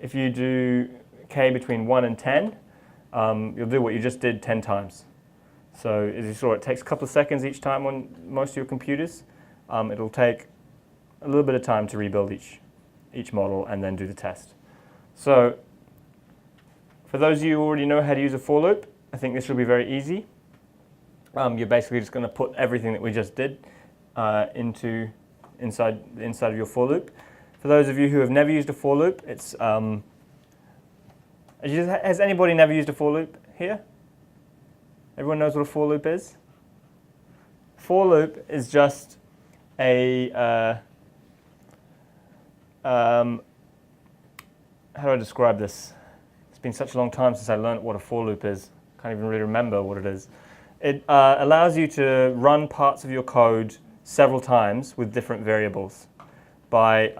If you do k between 1 and 10, you'll do what you just did 10 times. So as you saw, it takes a couple of seconds each time on most of your computers. It'll take a little bit of time to rebuild each model and then do the test. So for those of you who already know how to use a for loop, I think this will be very easy. You're basically just going to put everything that we just did inside of your for loop. For those of you who have never used a for loop, it's has anybody never used a for loop here? Everyone knows what a for loop is? For loop is just a how do I describe this? It's been such a long time since I learned what a for loop is. Can't even really remember what it is. It allows you to run parts of your code several times with different variables by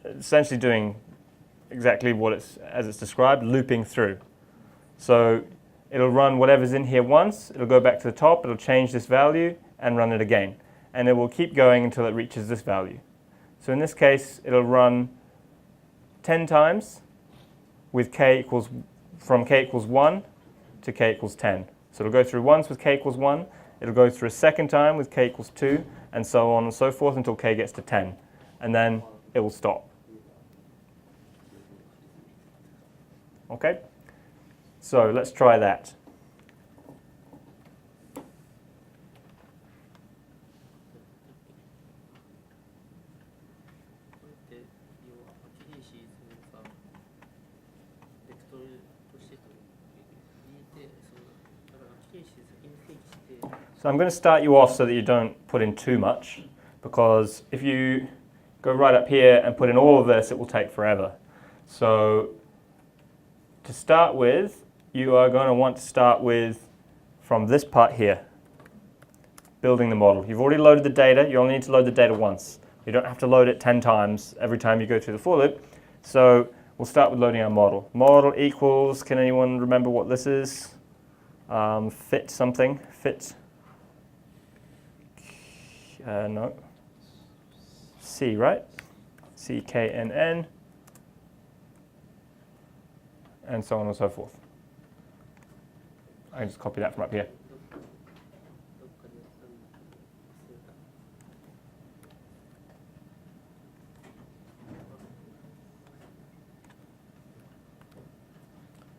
essentially doing exactly what as it's described, looping through. So it'll run whatever's in here once, it'll go back to the top, it'll change this value and run it again. And it will keep going until it reaches this value. So in this case, it'll run 10 times with from k equals 1 to k equals 10. So it'll go through once with k equals 1, it'll go through a second time with k equals 2, and so on and so forth until k gets to 10. And then it will stop. Okay? So let's try that. So I'm going to start you off so that you don't put in too much, because if you go right up here and put in all of this, it will take forever. So to start with, you are going to want to start with from this part here, building the model. You've already loaded the data. You only need to load the data once. You don't have to load it 10 times every time you go through the for loop. So we'll start with loading our model. Model equals, can anyone remember what this is? Fit something, fit. No. C, right? CKNN. And so on and so forth. I can just copy that from up here.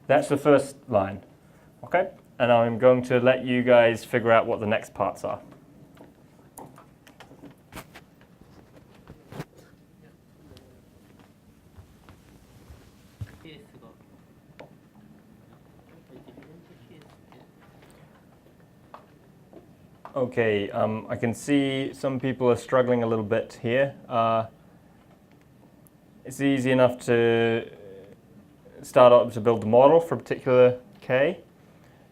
That's the first line. Okay? And I'm going to let you guys figure out what the next parts are. Okay, I can see some people are struggling a little bit here. It's easy enough to start up to build the model for a particular k,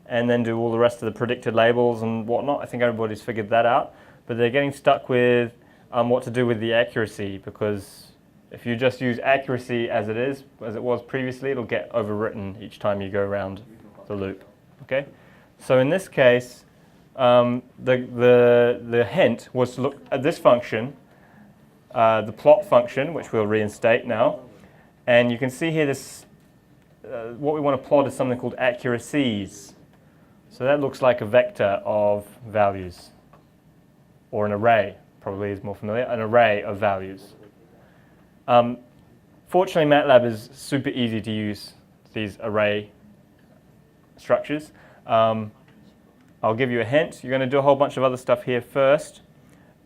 and then do all the rest of the predicted labels and whatnot. I think everybody's figured that out. But they're getting stuck with what to do with the accuracy, because if you just use accuracy as it was previously, it'll get overwritten each time you go around the loop. Okay, so in this case, the hint was to look at this function, the plot function, which we'll reinstate now, and you can see here this. What we want to plot is something called accuracies. So that looks like a vector of values, or an array, probably is more familiar, an array of values. Fortunately, MATLAB is super easy to use these array structures. I'll give you a hint. You're going to do a whole bunch of other stuff here first,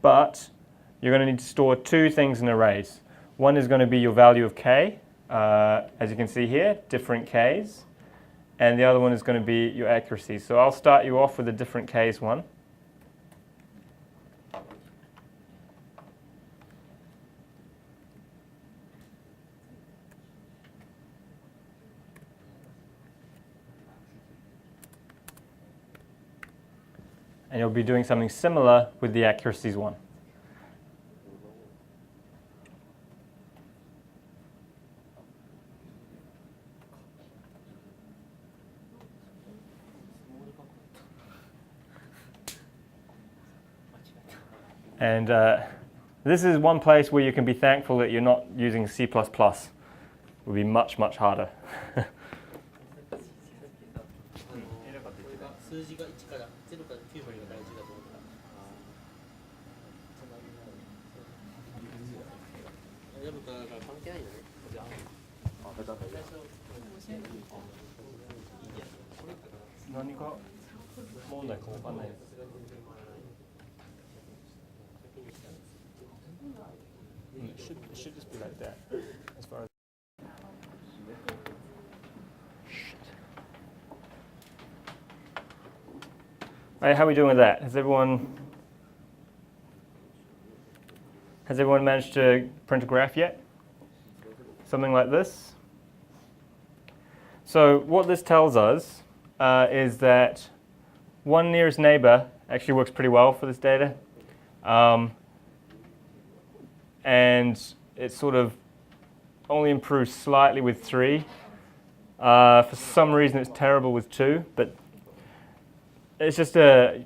but you're going to need to store two things in arrays. One is going to be your value of k, as you can see here, different k's, and the other one is going to be your accuracy. So I'll start you off with a different k's one. And you'll be doing something similar with the accuracies one. And this is one place where you can be thankful that you're not using C++. It would be much, much harder. 数字が1から0から9までが大事だと思ったら選ぶから関係ないんだね。じゃあ最初何か問題かわかんないです。It should just be like that, as far as. Right, how are we doing with that? Has everyone managed to print a graph yet? Something like this. So what this tells us is that one nearest neighbor actually works pretty well for this data. And it sort of only improves slightly with 3. For some reason it's terrible with 2, but it's just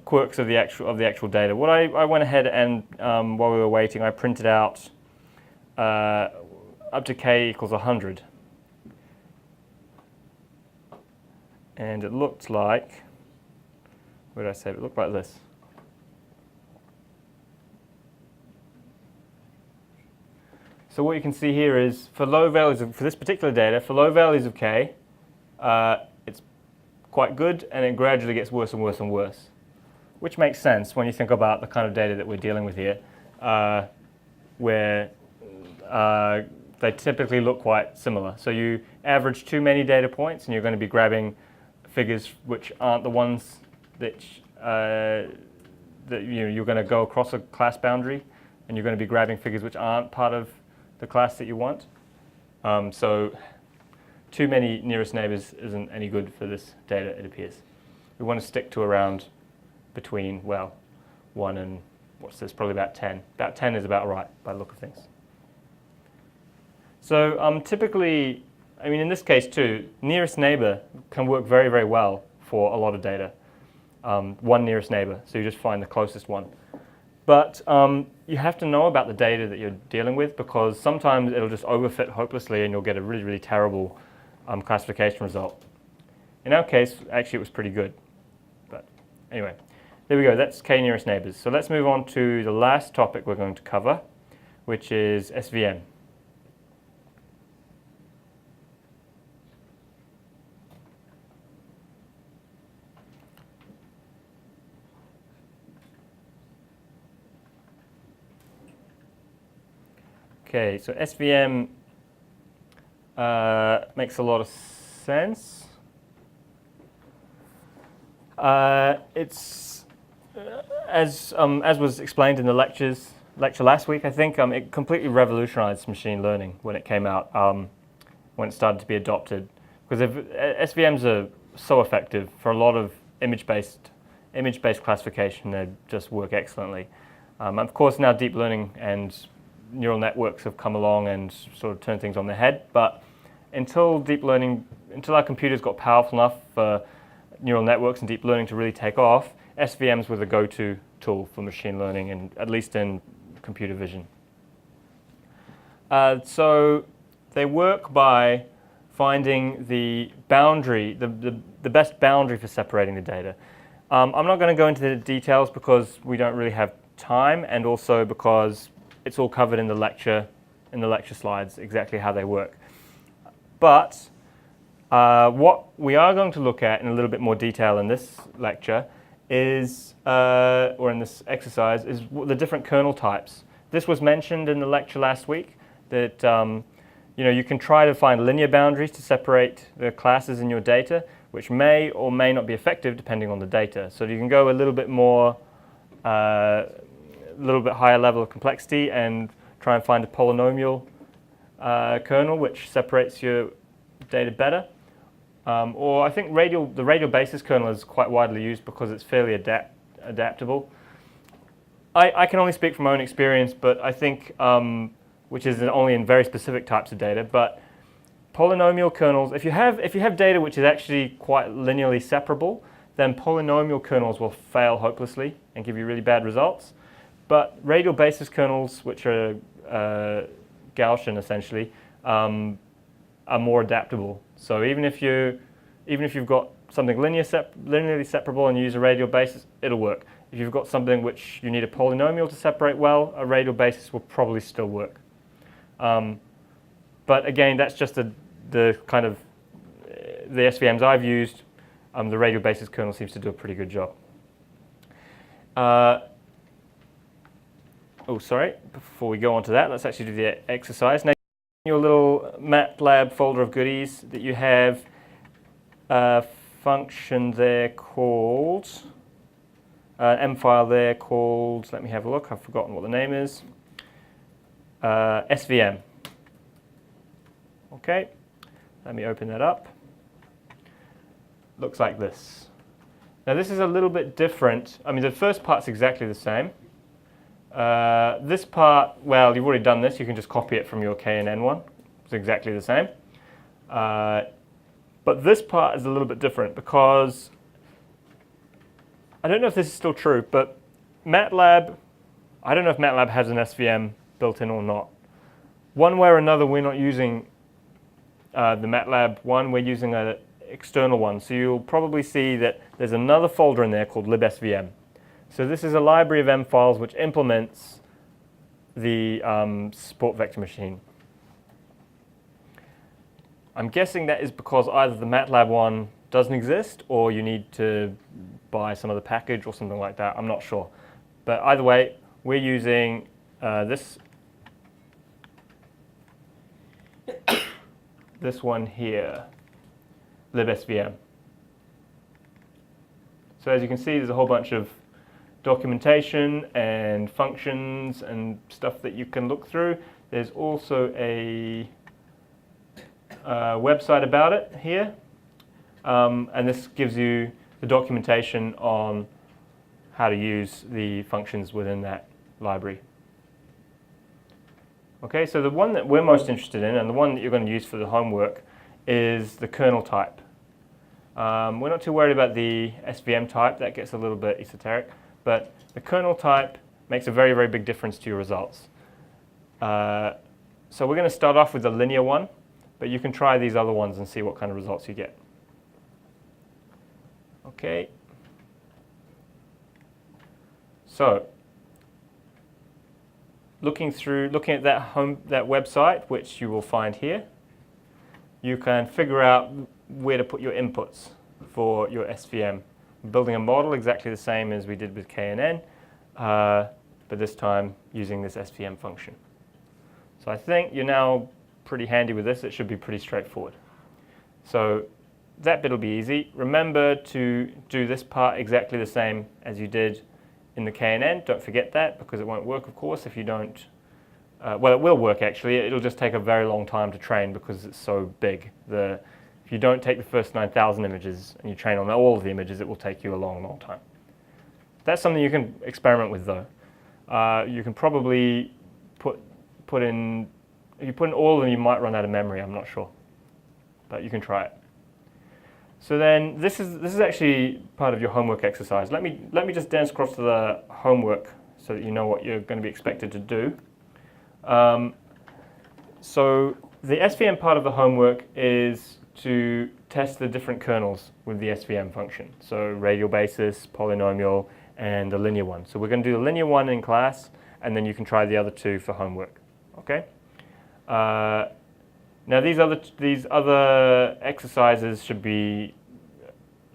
quirks of the actual data. What I went ahead and while we were waiting, I printed out up to k equals 100. And it looked like, what did I say? It looked like this. So what you can see here is for low values for this particular data, for low values of k, it's quite good, and it gradually gets worse and worse and worse, which makes sense when you think about the kind of data that we're dealing with here, where they typically look quite similar. So you average too many data points, and you're going to be grabbing figures which aren't the ones that you're going to go across a class boundary, and you're going to be grabbing figures which aren't part of the class that you want. So too many nearest neighbors isn't any good for this data, it appears. We want to stick to around between, well, 1 and, what's this, probably about 10. About 10 is about right by the look of things. So typically, I mean in this case too, nearest neighbor can work very, very well for a lot of data. One nearest neighbor, so you just find the closest one. But you have to know about the data that you're dealing with, because sometimes it'll just overfit hopelessly and you'll get a really, really terrible classification result. In our case, actually it was pretty good. But anyway, there we go. That's k nearest neighbors. So let's move on to the last topic we're going to cover, which is SVM. Okay, so SVM makes a lot of sense. It's as was explained in the lecture last week, I think it completely revolutionized machine learning when it came out, when it started to be adopted. Because SVMs are so effective for a lot of image-based classification. They just work excellently. Of course, now deep learning and neural networks have come along and sort of turned things on their head, but until our computers got powerful enough for neural networks and deep learning to really take off, SVMs were the go-to tool for machine learning, and at least in computer vision. So they work by finding the boundary, the best boundary for separating the data. I'm not going to go into the details because we don't really have time, and also because it's all covered in the lecture slides, exactly how they work. But what we are going to look at in a little bit more detail in this lecture is, or in this exercise, is the different kernel types. This was mentioned in the lecture last week, that you can try to find linear boundaries to separate the classes in your data, which may or may not be effective depending on the data. So you can go a little bit more, a little bit higher level of complexity and try and find a polynomial kernel which separates your data better. Or I think the radial basis kernel is quite widely used because it's fairly adaptable. I can only speak from my own experience, but I think, which is only in very specific types of data, but polynomial kernels, if you have data which is actually quite linearly separable, then polynomial kernels will fail hopelessly and give you really bad results. But radial basis kernels, which are Gaussian essentially, are more adaptable. So even if you've got something linearly separable and you use a radial basis, it'll work. If you've got something which you need a polynomial to separate well, a radial basis will probably still work. But again, that's just the kind of the SVMs I've used. The radial basis kernel seems to do a pretty good job. Oh, sorry. Before we go on to that, let's actually do the exercise. Now, in your little MATLAB folder of goodies that you have a function there called, M file there called, let me have a look, I've forgotten what the name is, SVM. Okay, let me open that up. Looks like this. Now this is a little bit different. I mean, the first part's exactly the same. This part, well, you've already done this. You can just copy it from your KNN one. It's exactly the same. But this part is a little bit different because I don't know if this is still true, but MATLAB, I don't know if MATLAB has an SVM built in or not. One way or another, we're not using the MATLAB one. We're using an external one. So you'll probably see that there's another folder in there called libsvm. So this is a library of M files which implements the support vector machine. I'm guessing that is because either the MATLAB one doesn't exist or you need to buy some other package or something like that. I'm not sure. But either way, we're using this one here, libsvm. So as you can see, there's a whole bunch of documentation and functions and stuff that you can look through. There's also a website about it here, and this gives you the documentation on how to use the functions within that library. Okay, so the one that we're most interested in and the one that you're going to use for the homework is the kernel type. We're not too worried about the SVM type. That gets a little bit esoteric. But the kernel type makes a very, very big difference to your results. So we're going to start off with the linear one, but you can try these other ones and see what kind of results you get. Okay. So looking at that website, which you will find here, you can figure out where to put your inputs for your SVM. Building a model exactly the same as we did with KNN, but this time using this SVM function. So I think you're now pretty handy with this. It should be pretty straightforward. So that bit will be easy. Remember to do this part exactly the same as you did in the KNN. Don't forget that, because it won't work, of course, if you don't. Well, it will work, actually. It'll just take a very long time to train because it's so big. If you don't take the first 9,000 images and you train on all of the images, it will take you a long, long time. That's something you can experiment with, though. You can probably put in, if you put in all of them, you might run out of memory. I'm not sure, but you can try it. So then, this is actually part of your homework exercise. Let me just dance across to the homework so that you know what you're going to be expected to do. So the SVM part of the homework is to test the different kernels with the SVM function. So radial basis, polynomial, and the linear one. So we're going to do the linear one in class, and then you can try the other two for homework. Okay? Now these other exercises should be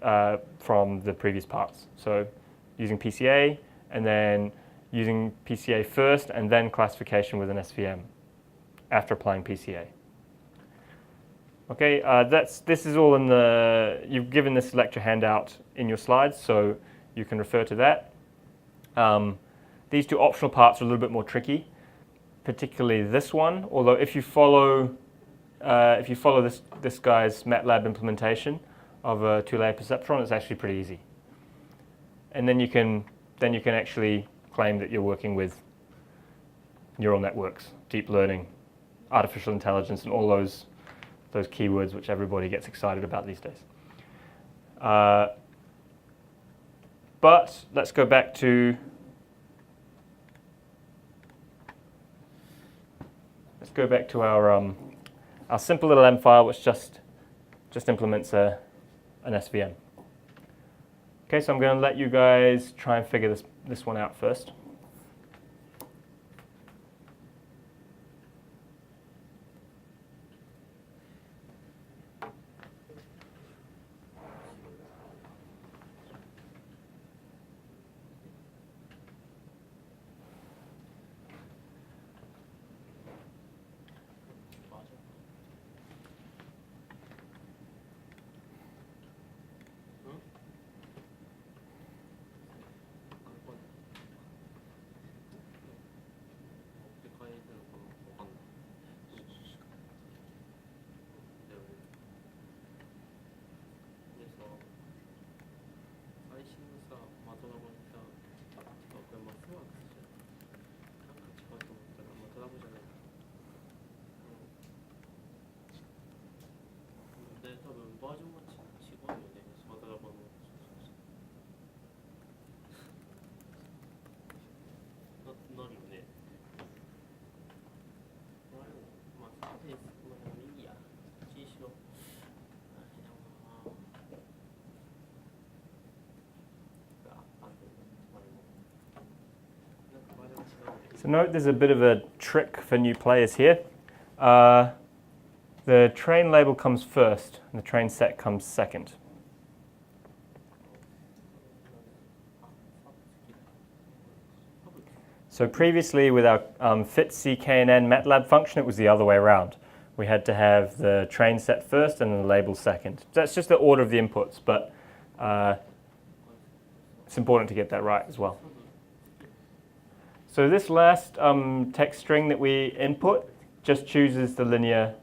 from the previous parts. So using PCA, and then using PCA first, and then classification with an SVM after applying PCA. Okay, this is all in the, you've given this lecture handout in your slides, so you can refer to that. These two optional parts are a little bit more tricky, particularly this one, although if you follow this guy's MATLAB implementation of a two-layer perceptron, it's actually pretty easy. And then you can actually claim that you're working with neural networks, deep learning, artificial intelligence, and all those keywords which everybody gets excited about these days. But let's go back to our simple little M file, which just implements an SVM. Okay, so I'm going to let you guys try and figure this one out first. 맞아. 응? 그건 어떻게 해야 되는 건 못 간다. 그래서 아이싱사 맞아라 보니까 그냥 막 생각했지. 같이 가서 한번 찾아보잖아. 근데多分 버전만 직원이 내 맞아라 보는 너よね。まあ、スペースもいいや。一しろ。あれだな。So note there's a bit of a trick for new players here. The train label comes first, and the train set comes second. So previously with our fit CKNN MATLAB function, it was the other way around. We had to have the train set first and the label second. That's just the order of the inputs, but it's important to get that right as well. So this last text string that we input just chooses the linear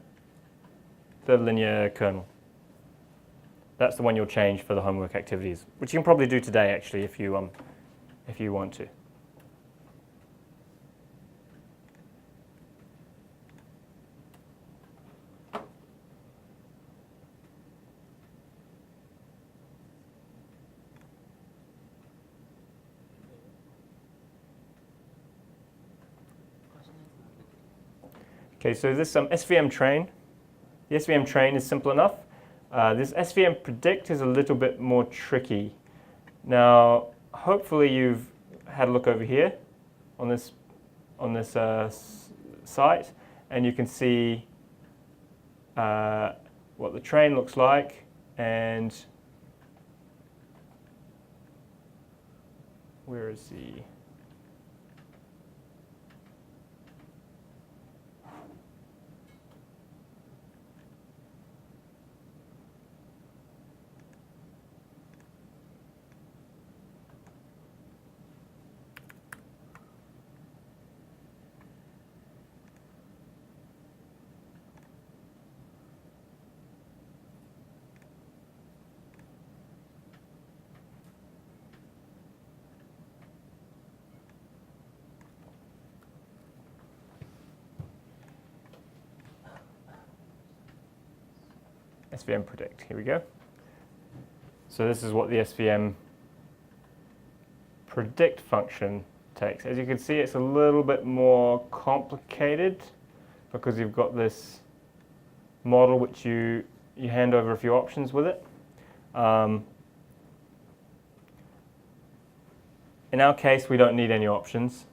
kernel. That's the one you'll change for the homework activities, which you can probably do today actually if you want to. Okay, so this SVM train, the SVM train is simple enough. This SVM predict is a little bit more tricky. Now, hopefully you've had a look over here on this site, and you can see what the train looks like, and where is the SVM predict. Here we go. So this is what the SVM predict function takes. As you can see, it's a little bit more complicated because you've got this model which you hand over a few options with it. In our case, we don't need any options.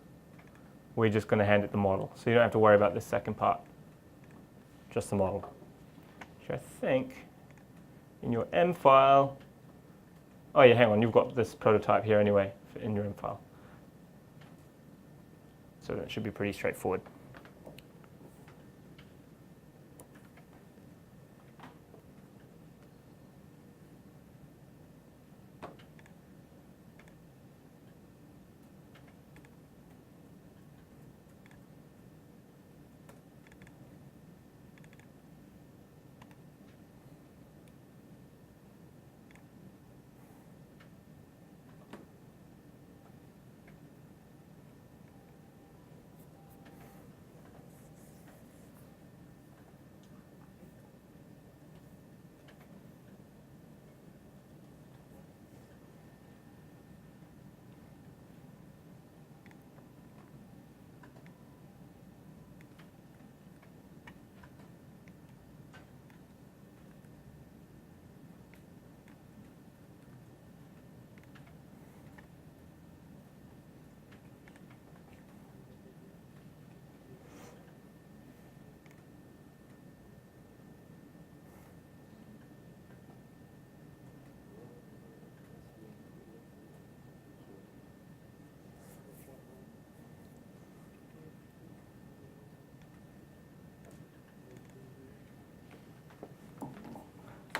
We're just going to hand it the model. So you don't have to worry about this second part, just the model. Which I think in your M file, oh yeah, hang on, you've got this prototype here anyway in your M file. So that should be pretty straightforward.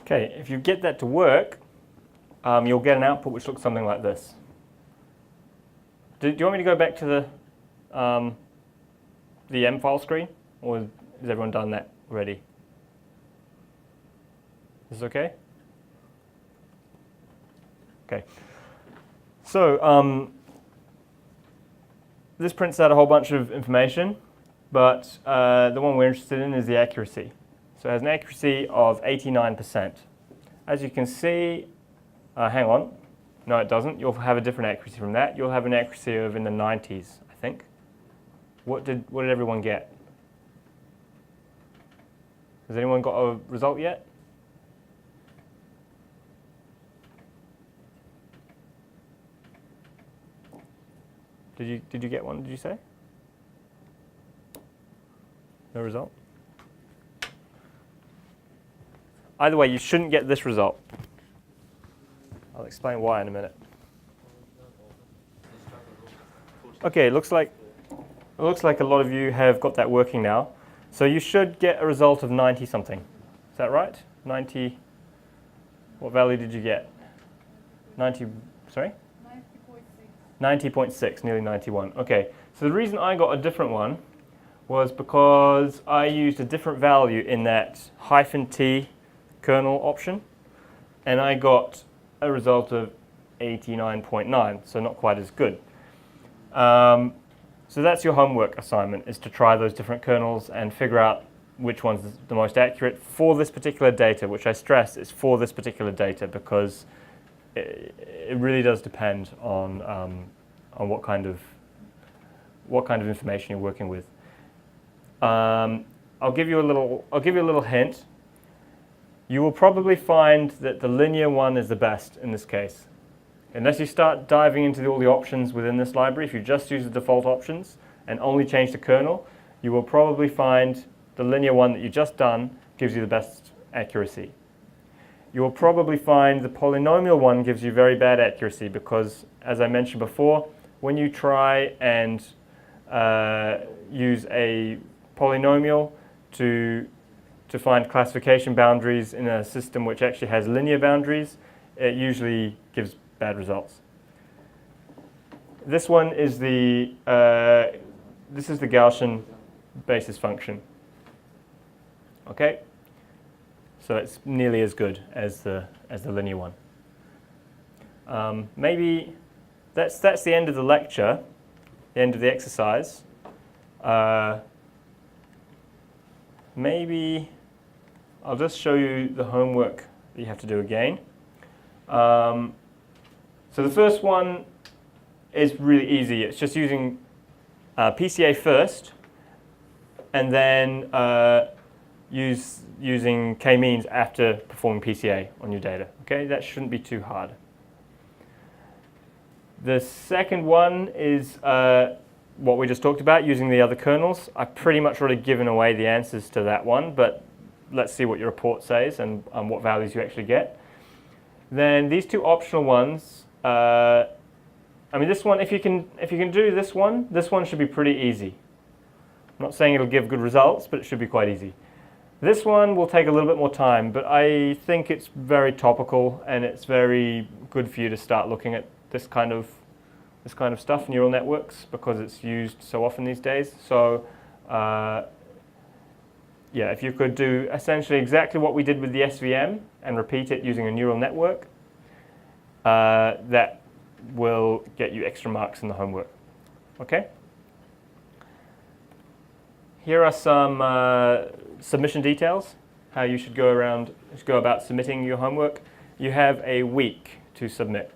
Okay, if you get that to work, you'll get an output which looks something like this. Do you want me to go back to the M file screen, or has everyone done that already? Is this okay? Okay. So this prints out a whole bunch of information, but the one we're interested in is the accuracy. So it has an accuracy of 89%. As you can see, hang on. No, it doesn't. You'll have a different accuracy from that. You'll have an accuracy of in the 90s, I think. What did everyone get? Has anyone got a result yet? Did you get one, did you say? No result? Either way, you shouldn't get this result. I'll explain why in a minute. Okay, it looks like a lot of you have got that working now. So you should get a result of 90 something. Is that right? 90, what value did you get? 90, sorry? 90.6, nearly 91. Okay, so the reason I got a different one was because I used a different value in that -t kernel option, and I got a result of 89.9, so not quite as good. So that's your homework assignment, is to try those different kernels and figure out which one's the most accurate for this particular data, which I stress is for this particular data because it really does depend on what kind of information you're working with. I'll give you a little hint. You will probably find that the linear one is the best in this case. Unless you start diving into all the options within this library, if you just use the default options and only change the kernel, you will probably find the linear one that you just done gives you the best accuracy. You will probably find the polynomial one gives you very bad accuracy because, as I mentioned before, when you try and use a polynomial to find classification boundaries in a system which actually has linear boundaries, it usually gives bad results. This one is the Gaussian basis function. Okay, so it's nearly as good as the linear one. Maybe that's the end of the lecture, the end of the exercise. Maybe I'll just show you the homework that you have to do again. So the first one is really easy. It's just using PCA first, and then using k-means after performing PCA on your data. Okay, that shouldn't be too hard. The second one is what we just talked about, using the other kernels. I've pretty much already given away the answers to that one, but let's see what your report says and what values you actually get. Then these two optional ones, I mean this one, if you can do this one should be pretty easy. I'm not saying it'll give good results, but it should be quite easy. This one will take a little bit more time, but I think it's very topical and it's very good for you to start looking at this kind of stuff, neural networks, because it's used so often these days. So yeah, if you could do essentially exactly what we did with the SVM and repeat it using a neural network, that will get you extra marks in the homework. Okay? Here are some submission details, how you should go about submitting your homework. You have a week to submit,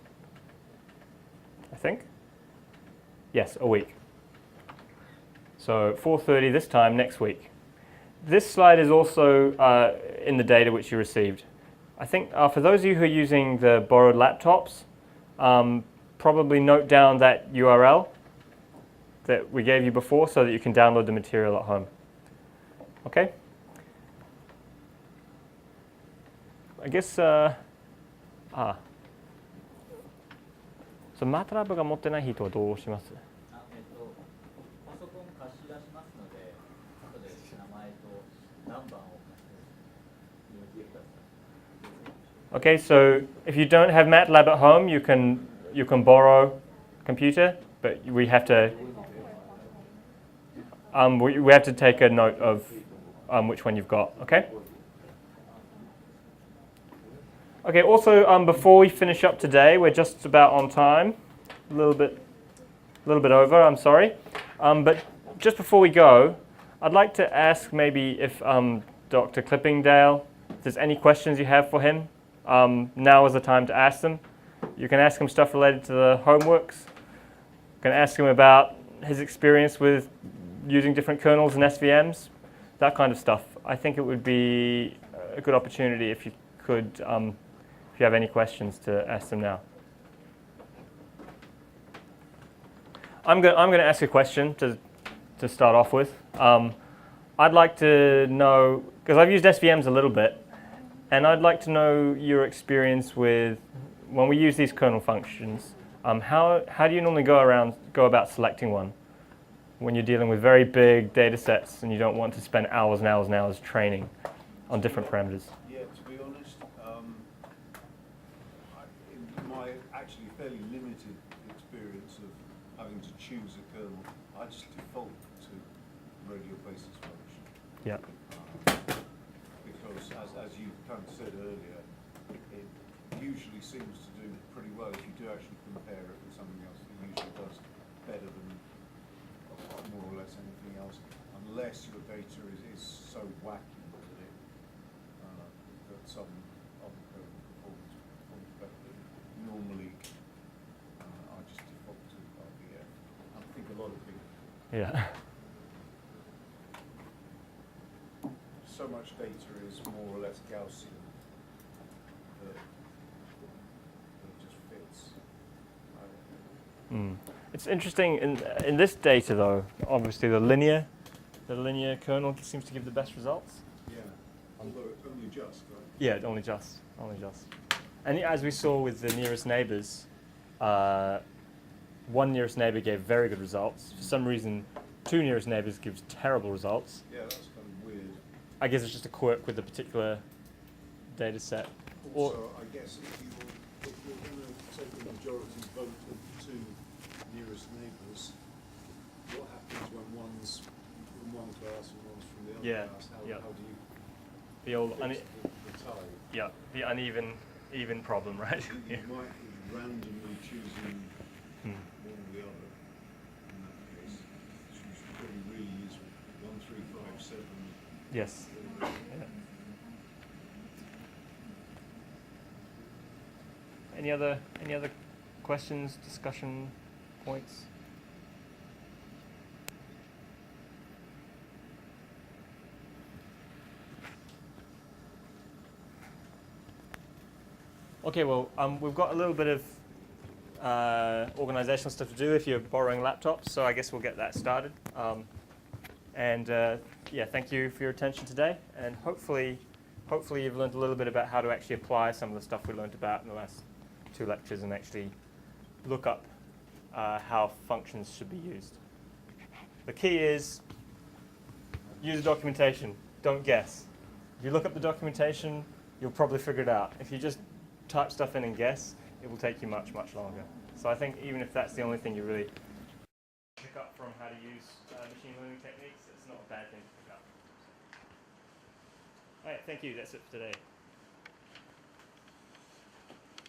I think. Yes, a week. So 4:30 this time next week. This slide is also in the data which you received. I think for those of you who are using the borrowed laptops, probably note down that URL that we gave you before so that you can download the material at home. Okay? I guess, so MATLAB が持ってない人はどうします？パソコン貸し出しますので、後で名前と何番を貸してください。Okay, so if you don't have MATLAB at home, you can borrow a computer, but we have to we have to take a note of which one you've got. Okay. Okay. Also, before we finish up today, we're just about on time, a little bit over. I'm sorry, but just before we go, I'd like to ask maybe if Dr. Clippingdale, if there's any questions you have for him. Now is the time to ask them. You can ask him stuff related to the homeworks. You can ask him about his experience with using different kernels and SVMs, that kind of stuff. I think it would be a good opportunity if you could, if you have any questions, to ask them now. I'm going to ask a question to start off with. I'd like to know, because I've used SVMs a little bit, and I'd like to know your experience with, when we use these kernel functions, how do you normally go about selecting one when you're dealing with very big data sets and you don't want to spend hours and hours and hours training on different parameters? Yeah, to be honest, in my actually fairly limited experience of having to choose a kernel, I just default to radial basis function. Yeah. Because as you kind of said earlier, it usually seems to do pretty well. If you do actually compare it with something else, it usually does better than more or less anything else, unless your data is so wacky that some other kernel performs better. Normally, I just default to RBF. I think a lot of people. Yeah. So much data is more or less Gaussian that just fits. It's interesting in this data though. Obviously, the linear kernel seems to give the best results. Yeah, although only just, right? Yeah, only just. And as we saw with the nearest neighbors, one nearest neighbor gave very good results. For some reason, two nearest neighbors gives terrible results. Yeah, that's kind of weird. I guess it's just a quirk with the particular data set. Also, I guess if you're going to take the majority vote of the two nearest neighbours, what happens when one's from one class and one's from the other Yeah, class? yeah. How do you The old fix the tie? yeah, the uneven problem, right? You might be randomly choosing one or the other in that case, which probably really is 1, 3, 5, 7. Yes. Yeah. Any other questions, discussion points? Okay, well, we've got a little bit of organizational stuff to do if you're borrowing laptops, so I guess we'll get that started. Yeah, thank you for your attention today, and hopefully you've learned a little bit about how to actually apply some of the stuff we learned about in the last 2 lectures and actually look up how functions should be used. The key is use the documentation, don't guess. If you look up the documentation, you'll probably figure it out. If you just type stuff in and guess, it will take you much, much longer. So I think even if that's the only thing you really pick up from how to use machine learning techniques, it's not a bad thing to pick up. All right, thank you. That's it for today.